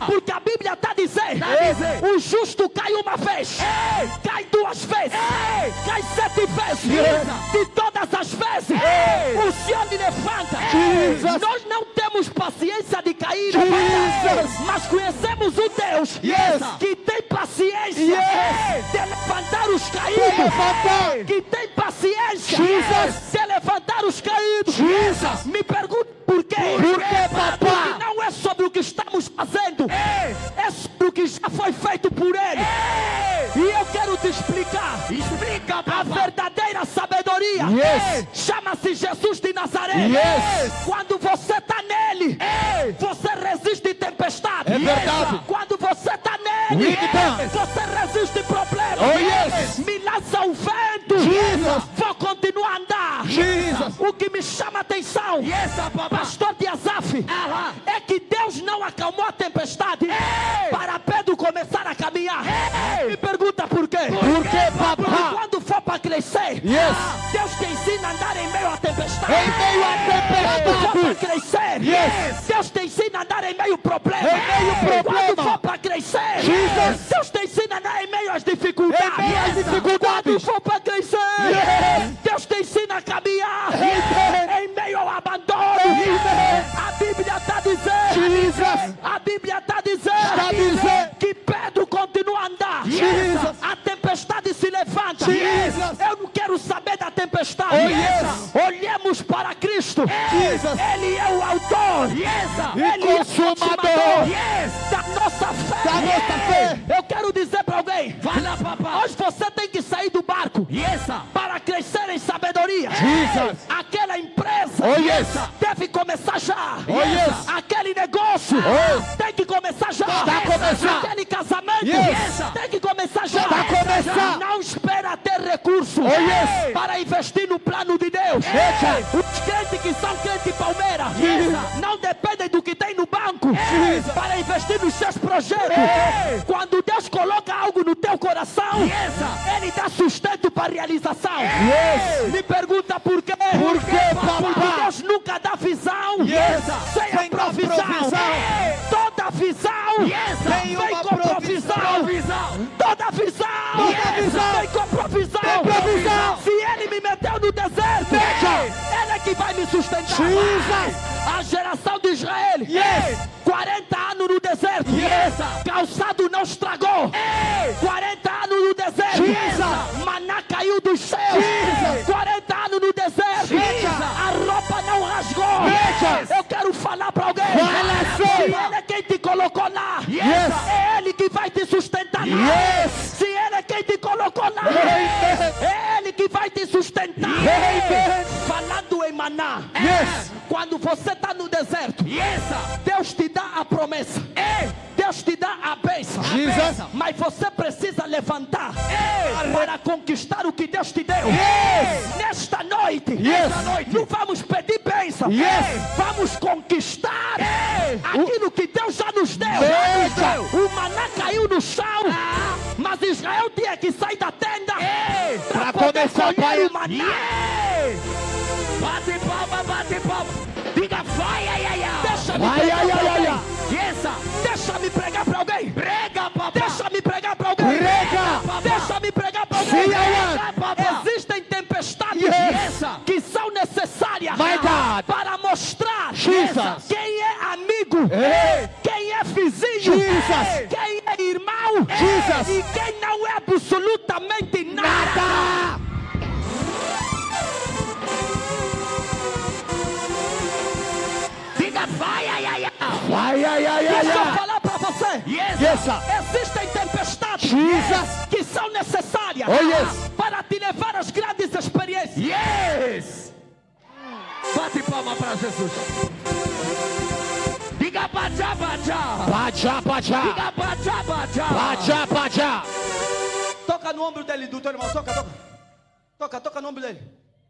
[SPEAKER 4] Porque a Bíblia está dizendo: o justo cai uma vez, cai duas vezes, cai 7 vezes. De todas as vezes, o Senhor me levanta. Nós não temos paciência de cair, mas conhecemos um Deus que tem paciência de levantar os caídos, que tem paciência de levantar os caídos. Me pergunto por quê? Porque não é sobre o que estamos fazendo, é sobre o que já foi feito por Ele. E eu quero te explicar. A verdadeira sabedoria chama-se Jesus de Nazaré. Quando você está nele, você resiste tempestade. Quando você está nele, você resiste problemas. Me lança o vento, vou continuar a andar. O que me chama a atenção, pastor de Asaf, é que Deus não acalmou a tempestade para Pedro começar a caminhar. Me pergunta por quê? Porque quando for para crescer, Deus te ensina a andar em meio à tempestade. Quando for para crescer, Deus te ensina a andar em meio ao problema. Quando for para crescer, Deus te ensina a andar em meio às dificuldades. Quando for para crescer, Deus te ensina a caminhar em meio ao abandono. A Bíblia está dizendo, a Bíblia está dizendo que Pedro continua a andar. A tempestade se levanta. Eu não quero saber da tempestade. Olhemos para Cristo. Ele é o autor, Ele é o consumador da nossa fé. Eu quero dizer para alguém, hoje você tem que sair do barco Yes. Para crescer em sabedoria.
[SPEAKER 3] Jesus.
[SPEAKER 4] Aquela empresa
[SPEAKER 3] Oh, yes.
[SPEAKER 4] deve começar já.
[SPEAKER 3] Oh, yes.
[SPEAKER 4] Aquele negócio tem que começar já.
[SPEAKER 3] Está começando.
[SPEAKER 4] Aquele casamento
[SPEAKER 3] Yes.
[SPEAKER 4] tem que começar já.
[SPEAKER 3] Está começando.
[SPEAKER 4] Não espera ter recurso
[SPEAKER 3] yes.
[SPEAKER 4] para investir no plano de Deus.
[SPEAKER 3] Yes.
[SPEAKER 4] Os crentes que são crentes Palmeiras não dependem do que tem no banco para investir nos seus projetos. Quando Deus coloca algo no teu coração, Ele dá sustento para a realização. Me pergunta por quê?
[SPEAKER 3] Por quê,
[SPEAKER 4] Porque
[SPEAKER 3] papai?
[SPEAKER 4] Deus nunca dá visão sem a
[SPEAKER 3] Sem a
[SPEAKER 4] provisão.
[SPEAKER 3] provisão.
[SPEAKER 4] Toda visão
[SPEAKER 3] Tem
[SPEAKER 4] vem
[SPEAKER 3] uma
[SPEAKER 4] com provisão. Toda visão vem com provisão.
[SPEAKER 3] Tem provisão.
[SPEAKER 4] Se Ele me meteu no deserto, Ele é que vai me sustentar.
[SPEAKER 3] Jesus.
[SPEAKER 4] A geração de Israel, 40 anos no deserto, calçado não estragou. 40 anos no deserto, maná caiu dos céus. 40 anos no deserto, a roupa não rasgou. Eu quero falar para alguém: se Ele é quem te colocou lá, é Ele que vai te sustentar lá. Se Ele é quem te colocou lá, é Ele que vai te sustentar. Falando em maná, quando você está no deserto, Deus te dá a promessa, Deus te dá a bênção, mas você precisa levantar para conquistar o que Deus te deu. Nesta noite, não vamos pedir bênção, vamos conquistar aquilo que Deus já nos deu. O maná caiu no chão, mas Israel tinha que sair da tenda para poder colher o maná. Bate palma, bate palma. Diga vai, ai, ai, ai. Deixa-me pregar para alguém. Prega, papai. Deixa-me pregar para alguém. Prega. Deixa-me pregar para alguém. Existem tempestades que são necessárias para mostrar quem é amigo, quem é vizinho, quem é irmão e quem não é absolutamente nada. Deixa eu falar para você. Existem tempestades que são necessárias para te levar às grandes experiências. Bate palma para Jesus. Diga bajá, bajá. Diga bajá, bajá. Toca no ombro dele, do teu irmão. Toca no ombro dele.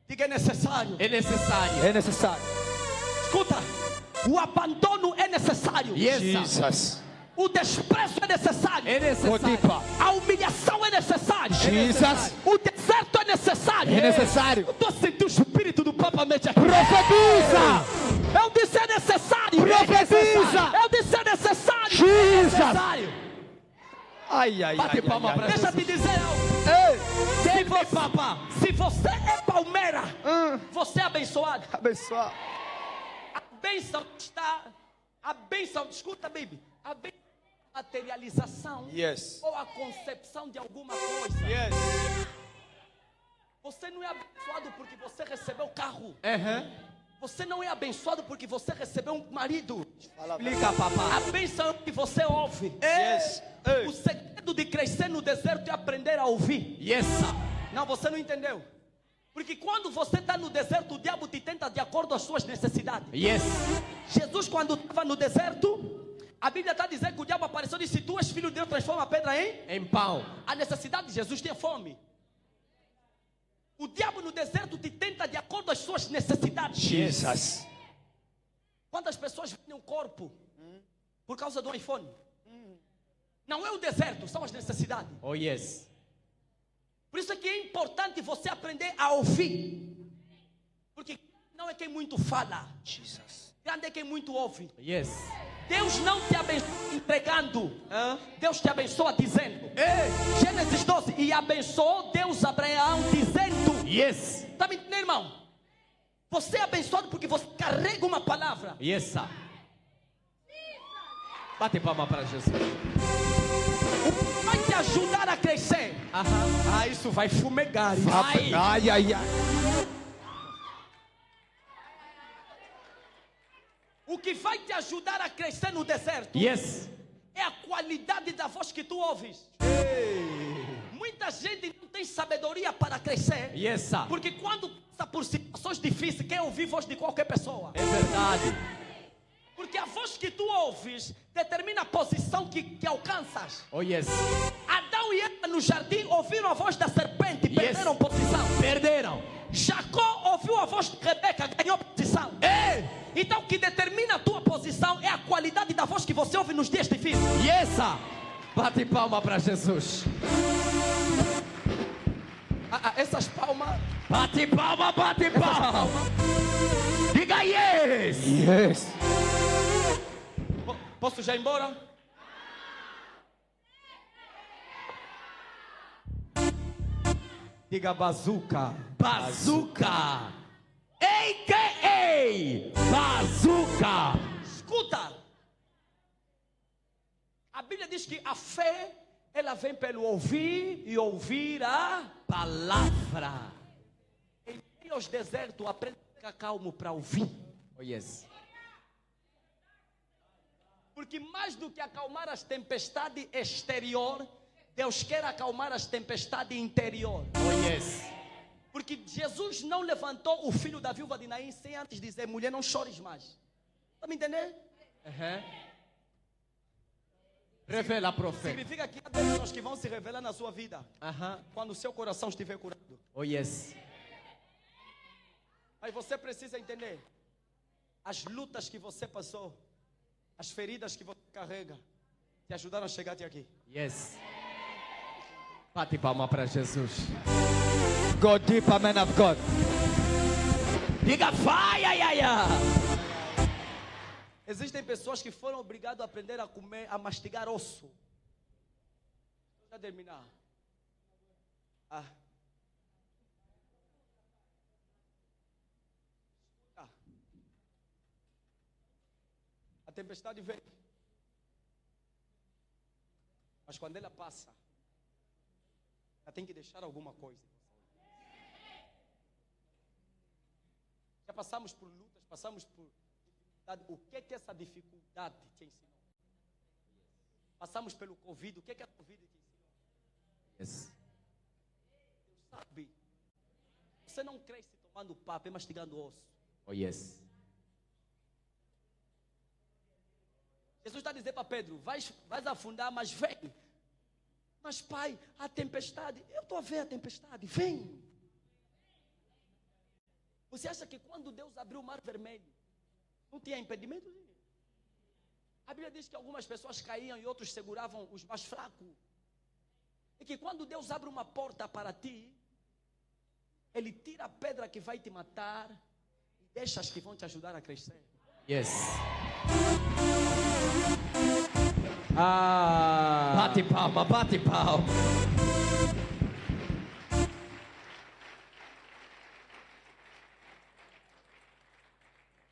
[SPEAKER 4] Diga é necessário.
[SPEAKER 2] É necessário.
[SPEAKER 3] É necessário.
[SPEAKER 4] Escuta. O abandono é necessário.
[SPEAKER 3] Jesus.
[SPEAKER 4] O desprezo é necessário.
[SPEAKER 2] É necessário.
[SPEAKER 4] A humilhação é necessária.
[SPEAKER 3] Jesus.
[SPEAKER 4] O deserto é necessário.
[SPEAKER 3] É necessário.
[SPEAKER 4] Eu estou sentindo o espírito do Papa Mete aqui.
[SPEAKER 3] Profetiza.
[SPEAKER 4] Eu disse é necessário.
[SPEAKER 3] Profetiza.
[SPEAKER 4] Eu disse é necessário.
[SPEAKER 3] Jesus.
[SPEAKER 4] É necessário.
[SPEAKER 2] Bate palma para
[SPEAKER 4] Deixa eu te dizer algo. Se você é Palmeira, você é abençoado.
[SPEAKER 3] Abençoar.
[SPEAKER 4] A bênção, escuta, baby, a bênção é a materialização ou a concepção de alguma coisa. Você não é abençoado porque você recebeu carro. Você não é abençoado porque você recebeu um marido.
[SPEAKER 2] Explica, papai.
[SPEAKER 4] A bênção é que você ouve. O segredo de crescer no deserto é aprender a ouvir. Não, você não entendeu. Porque quando você está no deserto, o diabo te tenta de acordo com as suas necessidades. Jesus, quando estava no deserto, a Bíblia está dizendo que o diabo apareceu e disse: tu és filho de Deus, transforma a pedra em
[SPEAKER 2] pão.
[SPEAKER 4] A necessidade de Jesus tinha fome. O diabo no deserto te tenta de acordo com as suas necessidades.
[SPEAKER 3] Jesus.
[SPEAKER 4] Quantas pessoas vendem um corpo por causa do iPhone? Não é o deserto, são as necessidades. Por isso é que é importante você aprender a ouvir. Porque não é quem muito fala. Grande é quem muito ouve. Deus não te abençoa entregando. Deus te abençoa dizendo. Gênesis 12. E abençoou Deus Abraão dizendo. Está me entendendo, irmão? Você é abençoado porque você carrega uma palavra.
[SPEAKER 2] Bate palma para Jesus.
[SPEAKER 4] Vai te ajudar a crescer. Isso vai fumegar. O que vai te ajudar a crescer no deserto é a qualidade da voz que tu ouves. Muita gente não tem sabedoria para crescer.
[SPEAKER 2] Yes, sir.
[SPEAKER 4] Porque quando passa por situações difíceis, quer ouvir voz de qualquer pessoa.
[SPEAKER 2] É verdade.
[SPEAKER 4] Porque a voz que tu ouves determina a posição que alcanças.
[SPEAKER 2] Oh, yes.
[SPEAKER 4] Adão e Eva no jardim ouviram a voz da serpente e perderam posição.
[SPEAKER 2] Perderam.
[SPEAKER 4] Jacó ouviu a voz de Rebeca, ganhou posição. Então o que determina a tua posição é a qualidade da voz que você ouve nos dias difíceis.
[SPEAKER 2] Yes, sir. Bate palma para Jesus.
[SPEAKER 4] Essas palmas.
[SPEAKER 2] Bate palma, bate palma. Diga yes.
[SPEAKER 3] Yes.
[SPEAKER 4] Posso já ir embora?
[SPEAKER 1] Diga bazuca.
[SPEAKER 2] Bazuca. A.K.A. Bazuca.
[SPEAKER 4] Escuta. A Bíblia diz que a fé, ela vem pelo ouvir e ouvir a
[SPEAKER 2] Palavra.
[SPEAKER 4] Em meio aos desertos, aprenda a ficar calmo para ouvir.
[SPEAKER 2] Oh, yes.
[SPEAKER 4] Porque mais do que acalmar as tempestades exterior, Deus quer acalmar as tempestades interior.
[SPEAKER 2] Oh, yes.
[SPEAKER 4] Porque Jesus não levantou o filho da viúva de Naim sem antes dizer: mulher, não chores mais. Está me entendendo?
[SPEAKER 2] Revela, profeta.
[SPEAKER 4] Significa que há bênçãos que vão se revelar na sua vida quando o seu coração estiver curado.
[SPEAKER 2] Oh, yes.
[SPEAKER 4] Mas você precisa entender: as lutas que você passou, as feridas que você carrega, te ajudaram a chegar até aqui.
[SPEAKER 2] Yes. Bate palma para Jesus.
[SPEAKER 1] Go deeper, man of God.
[SPEAKER 2] Diga fire.
[SPEAKER 4] Existem pessoas que foram obrigadas a aprender a comer, a mastigar osso. Para terminar. A tempestade vem. Mas quando ela passa, ela tem que deixar alguma coisa. Já passamos por lutas, passamos por dificuldade. O que é que essa dificuldade te ensinou? Passamos pelo Covid. O que é que a Covid te ensinou?
[SPEAKER 2] Yes.
[SPEAKER 4] Deus sabe. Você não cresce tomando papo e mastigando osso.
[SPEAKER 2] Oh, yes.
[SPEAKER 4] Jesus está dizendo para Pedro: vais afundar, mas vem. Mas pai, a tempestade, eu estou a ver a tempestade, vem. Você acha que quando Deus abriu o mar vermelho, não tinha impedimento? A Bíblia diz que algumas pessoas caíam e outros seguravam os mais fracos. E que quando Deus abre uma porta para ti, Ele tira a pedra que vai te matar e deixa as que vão te ajudar a crescer.
[SPEAKER 2] Yes.
[SPEAKER 1] Ah.
[SPEAKER 2] Bate palma.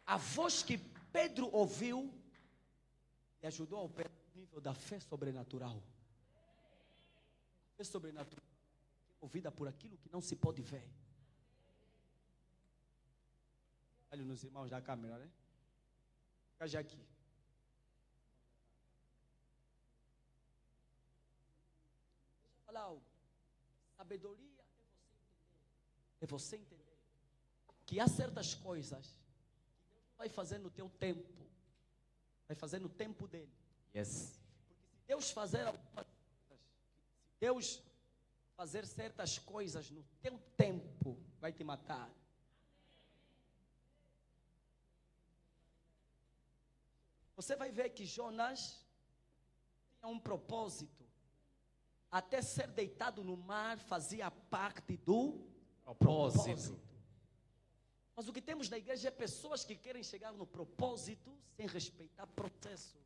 [SPEAKER 4] A voz que Pedro ouviu e ajudou ao nível da fé sobrenatural. A fé sobrenatural é ouvida por aquilo que não se pode ver. Olha nos irmãos da câmera, né? Fica já aqui. Deixa eu falar algo. Sabedoria é você entender que há certas coisas que Deus vai fazer no teu tempo, vai fazer no tempo dele.
[SPEAKER 2] Yes.
[SPEAKER 4] Porque se Deus fazer algumas coisas, se Deus fazer certas coisas no teu tempo, vai te matar. Você vai ver que Jonas tinha um propósito. Até ser deitado no mar fazia parte do propósito. Mas o que temos na igreja é pessoas que querem chegar no propósito sem respeitar o processo.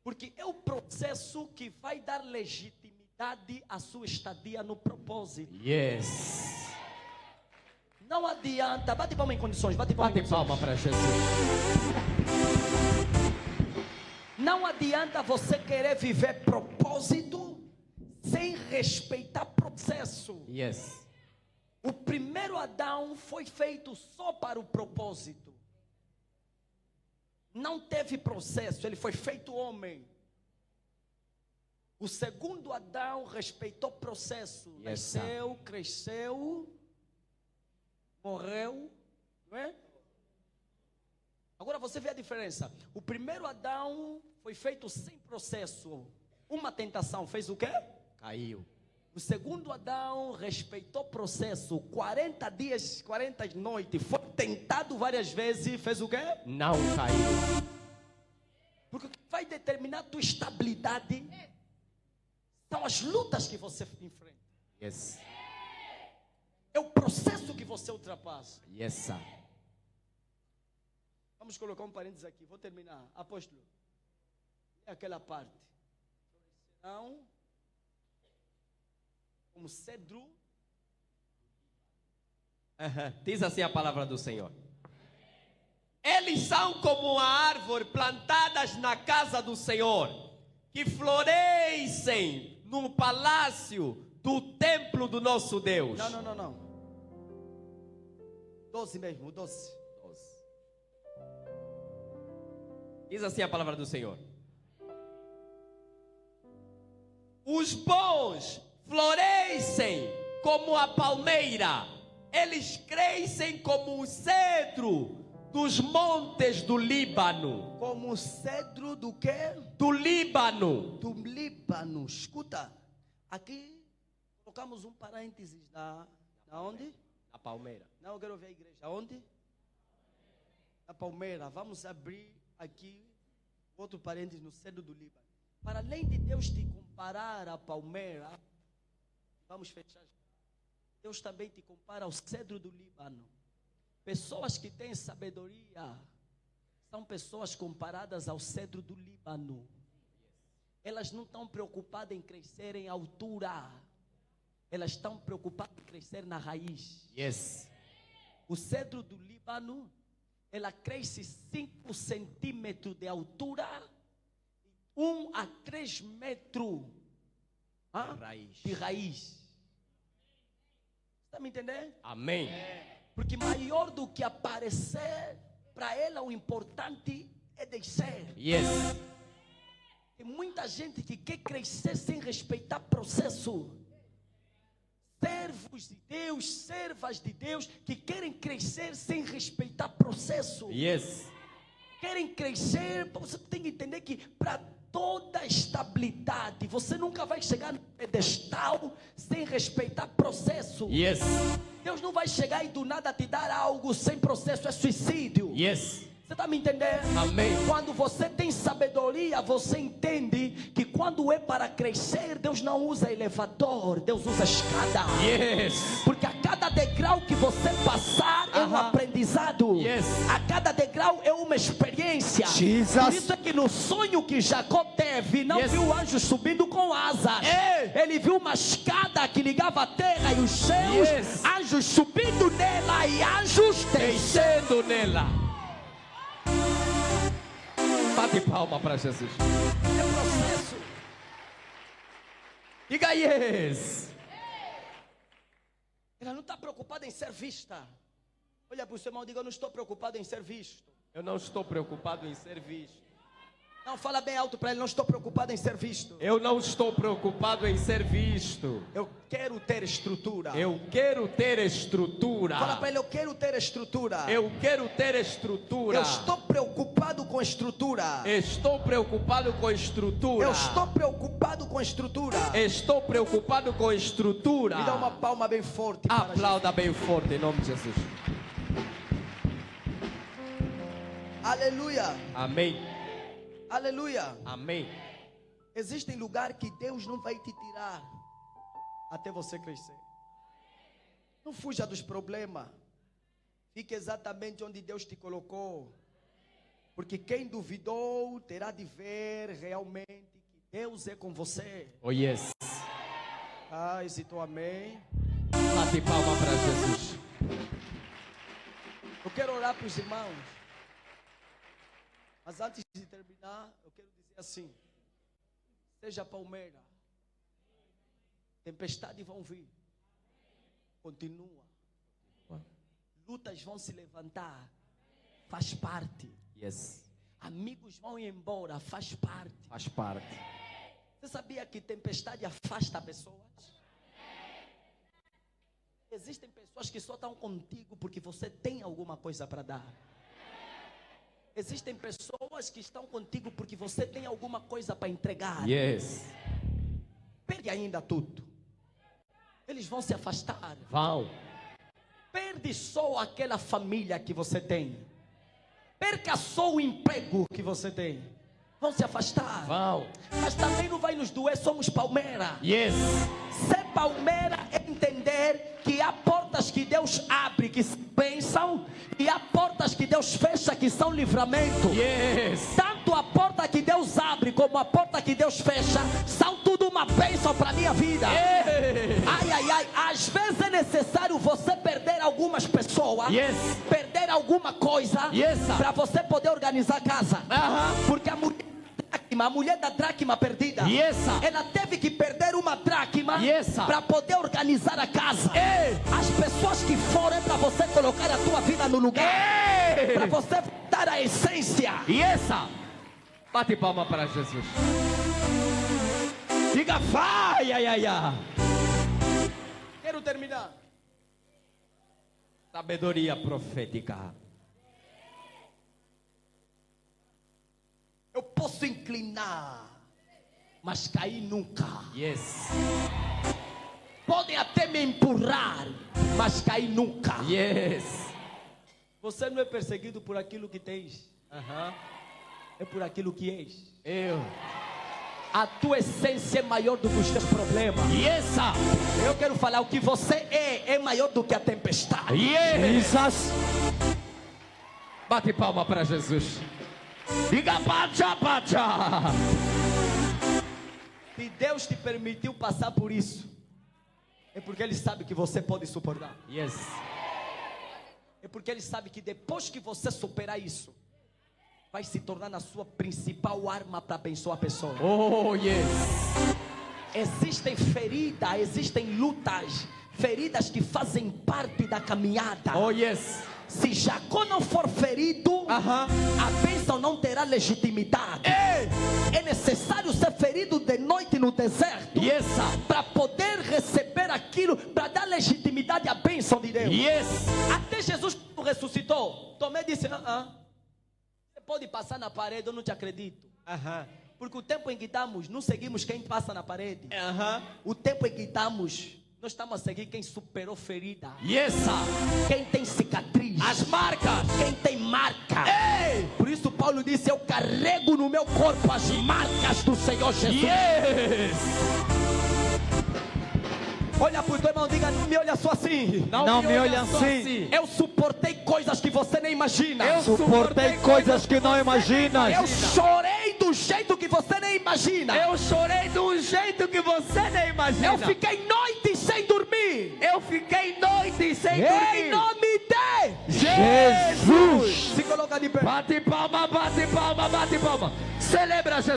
[SPEAKER 4] Porque é o processo que vai dar legitimidade à sua estadia no propósito.
[SPEAKER 2] Yes.
[SPEAKER 4] Não adianta, bate palma em condições, bate palma em condições.
[SPEAKER 2] Palma para Jesus.
[SPEAKER 4] Não adianta você querer viver propósito sem respeitar processo.
[SPEAKER 2] Yes.
[SPEAKER 4] O primeiro Adão foi feito só para o propósito. Não teve processo, ele foi feito homem. O segundo Adão respeitou o processo.
[SPEAKER 2] Yes,
[SPEAKER 4] Nasceu, cresceu, morreu, não é? Agora você vê a diferença. O primeiro Adão foi feito sem processo. Uma tentação fez o quê?
[SPEAKER 2] Caiu.
[SPEAKER 4] O segundo Adão respeitou o processo. 40 dias, 40 noites. Foi tentado várias vezes. Fez o quê?
[SPEAKER 2] Não caiu.
[SPEAKER 4] Porque o que vai determinar a tua estabilidade são as lutas que você enfrenta.
[SPEAKER 2] Yes.
[SPEAKER 4] É o processo que você ultrapassa.
[SPEAKER 2] Yes, sir.
[SPEAKER 4] Vamos colocar um parênteses aqui. Vou terminar. Apóstolo. É aquela parte. Florescerão como cedro.
[SPEAKER 2] Diz assim a palavra do Senhor. Eles são como a árvore plantadas na casa do Senhor, que florescem no palácio do templo do nosso Deus.
[SPEAKER 4] Não. 12 mesmo, 12.
[SPEAKER 2] Diz assim a palavra do Senhor. Os bons florescem como a palmeira, eles crescem como o cedro dos montes do Líbano.
[SPEAKER 4] Como o cedro do quê?
[SPEAKER 2] Do Líbano.
[SPEAKER 4] Do Líbano. Escuta, aqui colocamos um parênteses na onde?
[SPEAKER 2] A palmeira.
[SPEAKER 4] Não, eu quero ver a igreja. Aonde? Na palmeira. Vamos abrir aqui outro parênteses no cedro do Líbano. Para além de Deus te comparar à palmeira, vamos fechar. Deus também te compara ao cedro do Líbano. Pessoas que têm sabedoria são pessoas comparadas ao cedro do Líbano. Elas não estão preocupadas em crescer em altura. Elas estão preocupadas em crescer na raiz.
[SPEAKER 2] Yes.
[SPEAKER 4] O cedro do Líbano, ela cresce 5 centímetros de altura, 1 a 3 metros de raiz. Está me entendendo?
[SPEAKER 2] Amém.
[SPEAKER 4] Porque maior do que aparecer, para ela o importante é descer.
[SPEAKER 2] Yes.
[SPEAKER 4] Tem muita gente que quer crescer sem respeitar processo. Servos de Deus, servas de Deus, que querem crescer sem respeitar processo.
[SPEAKER 2] Yes.
[SPEAKER 4] Querem crescer, você tem que entender que para toda estabilidade, você nunca vai chegar no pedestal sem respeitar processo.
[SPEAKER 2] Yes.
[SPEAKER 4] Deus não vai chegar e do nada te dar algo sem processo, é suicídio.
[SPEAKER 2] Yes.
[SPEAKER 4] Você está me entendendo?
[SPEAKER 2] Amém.
[SPEAKER 4] Quando você tem sabedoria, você entende que quando é para crescer, Deus não usa elevador, Deus usa escada.
[SPEAKER 2] Yes.
[SPEAKER 4] Porque a cada degrau que você passar é um aprendizado.
[SPEAKER 2] Yes.
[SPEAKER 4] A cada degrau é uma experiência.
[SPEAKER 3] Jesus.
[SPEAKER 4] Por isso é que no sonho que Jacó teve, não viu anjos subindo com asas. Ele viu uma escada que ligava a terra e os céus.
[SPEAKER 2] Yes.
[SPEAKER 4] Anjos subindo nela e anjos
[SPEAKER 2] Descendo nela. Bate palma para Jesus.
[SPEAKER 4] É processo.
[SPEAKER 2] Diga yes.
[SPEAKER 4] Ela não está preocupada em ser vista. Olha para o seu irmão e diga: eu não estou preocupado em ser visto.
[SPEAKER 2] Eu não estou preocupado em ser visto.
[SPEAKER 4] Não, fala bem alto para ele: não estou preocupado em ser visto.
[SPEAKER 2] Eu não estou preocupado em ser visto.
[SPEAKER 4] Eu quero ter estrutura.
[SPEAKER 2] Eu quero ter estrutura.
[SPEAKER 4] Fala para ele: eu quero ter estrutura.
[SPEAKER 2] Eu quero ter estrutura.
[SPEAKER 4] Eu estou preocupado com estrutura.
[SPEAKER 2] Estou preocupado com estrutura.
[SPEAKER 4] Eu estou preocupado com estrutura.
[SPEAKER 2] Estou preocupado com estrutura.
[SPEAKER 4] Me dá uma palma bem forte.
[SPEAKER 2] Aplauda bem forte em nome de Jesus.
[SPEAKER 4] Aleluia.
[SPEAKER 2] Amém.
[SPEAKER 4] Aleluia.
[SPEAKER 2] Amém.
[SPEAKER 4] Existem lugares que Deus não vai te tirar até você crescer. Não fuja dos problemas. Fique exatamente onde Deus te colocou. Porque quem duvidou terá de ver realmente que Deus é com você.
[SPEAKER 2] Oh yes.
[SPEAKER 4] Hesitou, amém.
[SPEAKER 2] Bate palma para Jesus.
[SPEAKER 4] Eu quero orar para os irmãos. Mas antes de terminar, eu quero dizer assim: seja palmeira, tempestades vão vir, continua, lutas vão se levantar, faz parte.
[SPEAKER 2] Yes.
[SPEAKER 4] Amigos vão embora, faz parte.
[SPEAKER 2] Faz parte.
[SPEAKER 4] Você sabia que tempestade afasta pessoas? Existem pessoas que só estão contigo porque você tem alguma coisa para dar. Existem pessoas que estão contigo porque você tem alguma coisa para entregar.
[SPEAKER 2] Yes.
[SPEAKER 4] Perde ainda tudo. Eles vão se afastar.
[SPEAKER 2] Vão.
[SPEAKER 4] Perde só aquela família que você tem. Perca só o emprego que você tem. Vão se afastar.
[SPEAKER 2] Vão.
[SPEAKER 4] Mas também não vai nos doer, somos palmeira.
[SPEAKER 2] Yes.
[SPEAKER 4] Ser palmeira é entender que há portas que Deus abre que são bênção, e há portas que Deus fecha que são livramento.
[SPEAKER 2] Yes.
[SPEAKER 4] Tanto a porta que Deus abre como a porta que Deus fecha são tudo uma bênção para a minha vida.
[SPEAKER 2] Yes.
[SPEAKER 4] Ai, ai, ai, às vezes é necessário você perder algumas pessoas,
[SPEAKER 2] Yes.
[SPEAKER 4] perder alguma coisa,
[SPEAKER 2] Yes.
[SPEAKER 4] para você poder organizar a casa. Porque a mulher da dracma perdida,
[SPEAKER 2] Yes.
[SPEAKER 4] ela teve que perder uma dracma
[SPEAKER 2] Yes.
[SPEAKER 4] para poder organizar a casa. As pessoas que foram é para você colocar a tua vida no lugar, para você dar a essência.
[SPEAKER 2] Yes. Bate palma para Jesus. Diga vai, ai, ai, ai.
[SPEAKER 4] Quero terminar.
[SPEAKER 2] Sabedoria profética.
[SPEAKER 4] Eu posso inclinar, mas cair nunca.
[SPEAKER 2] Yes.
[SPEAKER 4] Podem até me empurrar, mas cair nunca.
[SPEAKER 2] Yes.
[SPEAKER 4] Você não é perseguido por aquilo que tens, é por aquilo que és. A tua essência é maior do que os teus problemas.
[SPEAKER 2] Yes.
[SPEAKER 4] Eu quero falar, o que você é maior do que a tempestade.
[SPEAKER 2] Yes.
[SPEAKER 3] Jesus.
[SPEAKER 2] Bate palma para Jesus. Diga pacha, pacha.
[SPEAKER 4] Se Deus te permitiu passar por isso, é porque Ele sabe que você pode suportar.
[SPEAKER 2] Yes.
[SPEAKER 4] É porque Ele sabe que depois que você superar isso, vai se tornar a sua principal arma para abençoar a pessoa.
[SPEAKER 2] Oh, yes.
[SPEAKER 4] Existem feridas, existem lutas, feridas que fazem parte da caminhada.
[SPEAKER 2] Oh, yes.
[SPEAKER 4] Se Jacó não for ferido, a bênção não terá legitimidade. É necessário ser ferido de noite no deserto,
[SPEAKER 2] Yes.
[SPEAKER 4] para poder receber aquilo, para dar legitimidade à bênção de Deus.
[SPEAKER 2] Yes.
[SPEAKER 4] Até Jesus ressuscitou, Tomé disse, você pode passar na parede, eu não te acredito. Porque o tempo em que estamos, não seguimos quem passa na parede. O tempo em que estamos, nós estamos a seguir quem superou ferida,
[SPEAKER 2] Yes.
[SPEAKER 4] quem tem cicatriz,
[SPEAKER 2] As marcas.
[SPEAKER 4] quem tem marca. Por isso Paulo disse, eu carrego no meu corpo as marcas do Senhor Jesus.
[SPEAKER 2] Yes.
[SPEAKER 4] Olha para o teu irmão, diga, não me olha só assim.
[SPEAKER 3] Não me olha
[SPEAKER 2] só
[SPEAKER 3] assim.
[SPEAKER 4] Eu suportei coisas que você nem imagina.
[SPEAKER 2] Eu
[SPEAKER 3] Suportei coisas que não imaginas.
[SPEAKER 4] Eu chorei do jeito que você nem imagina.
[SPEAKER 2] Eu chorei de um jeito que você nem imagina.
[SPEAKER 4] Eu fiquei noites sem dormir.
[SPEAKER 2] Eu fiquei noites sem
[SPEAKER 4] Em
[SPEAKER 2] dormir.
[SPEAKER 4] nome de
[SPEAKER 3] Jesus.
[SPEAKER 4] Se coloca de pé.
[SPEAKER 2] Bate palma, bate palma, bate palma. Celebra Jesus.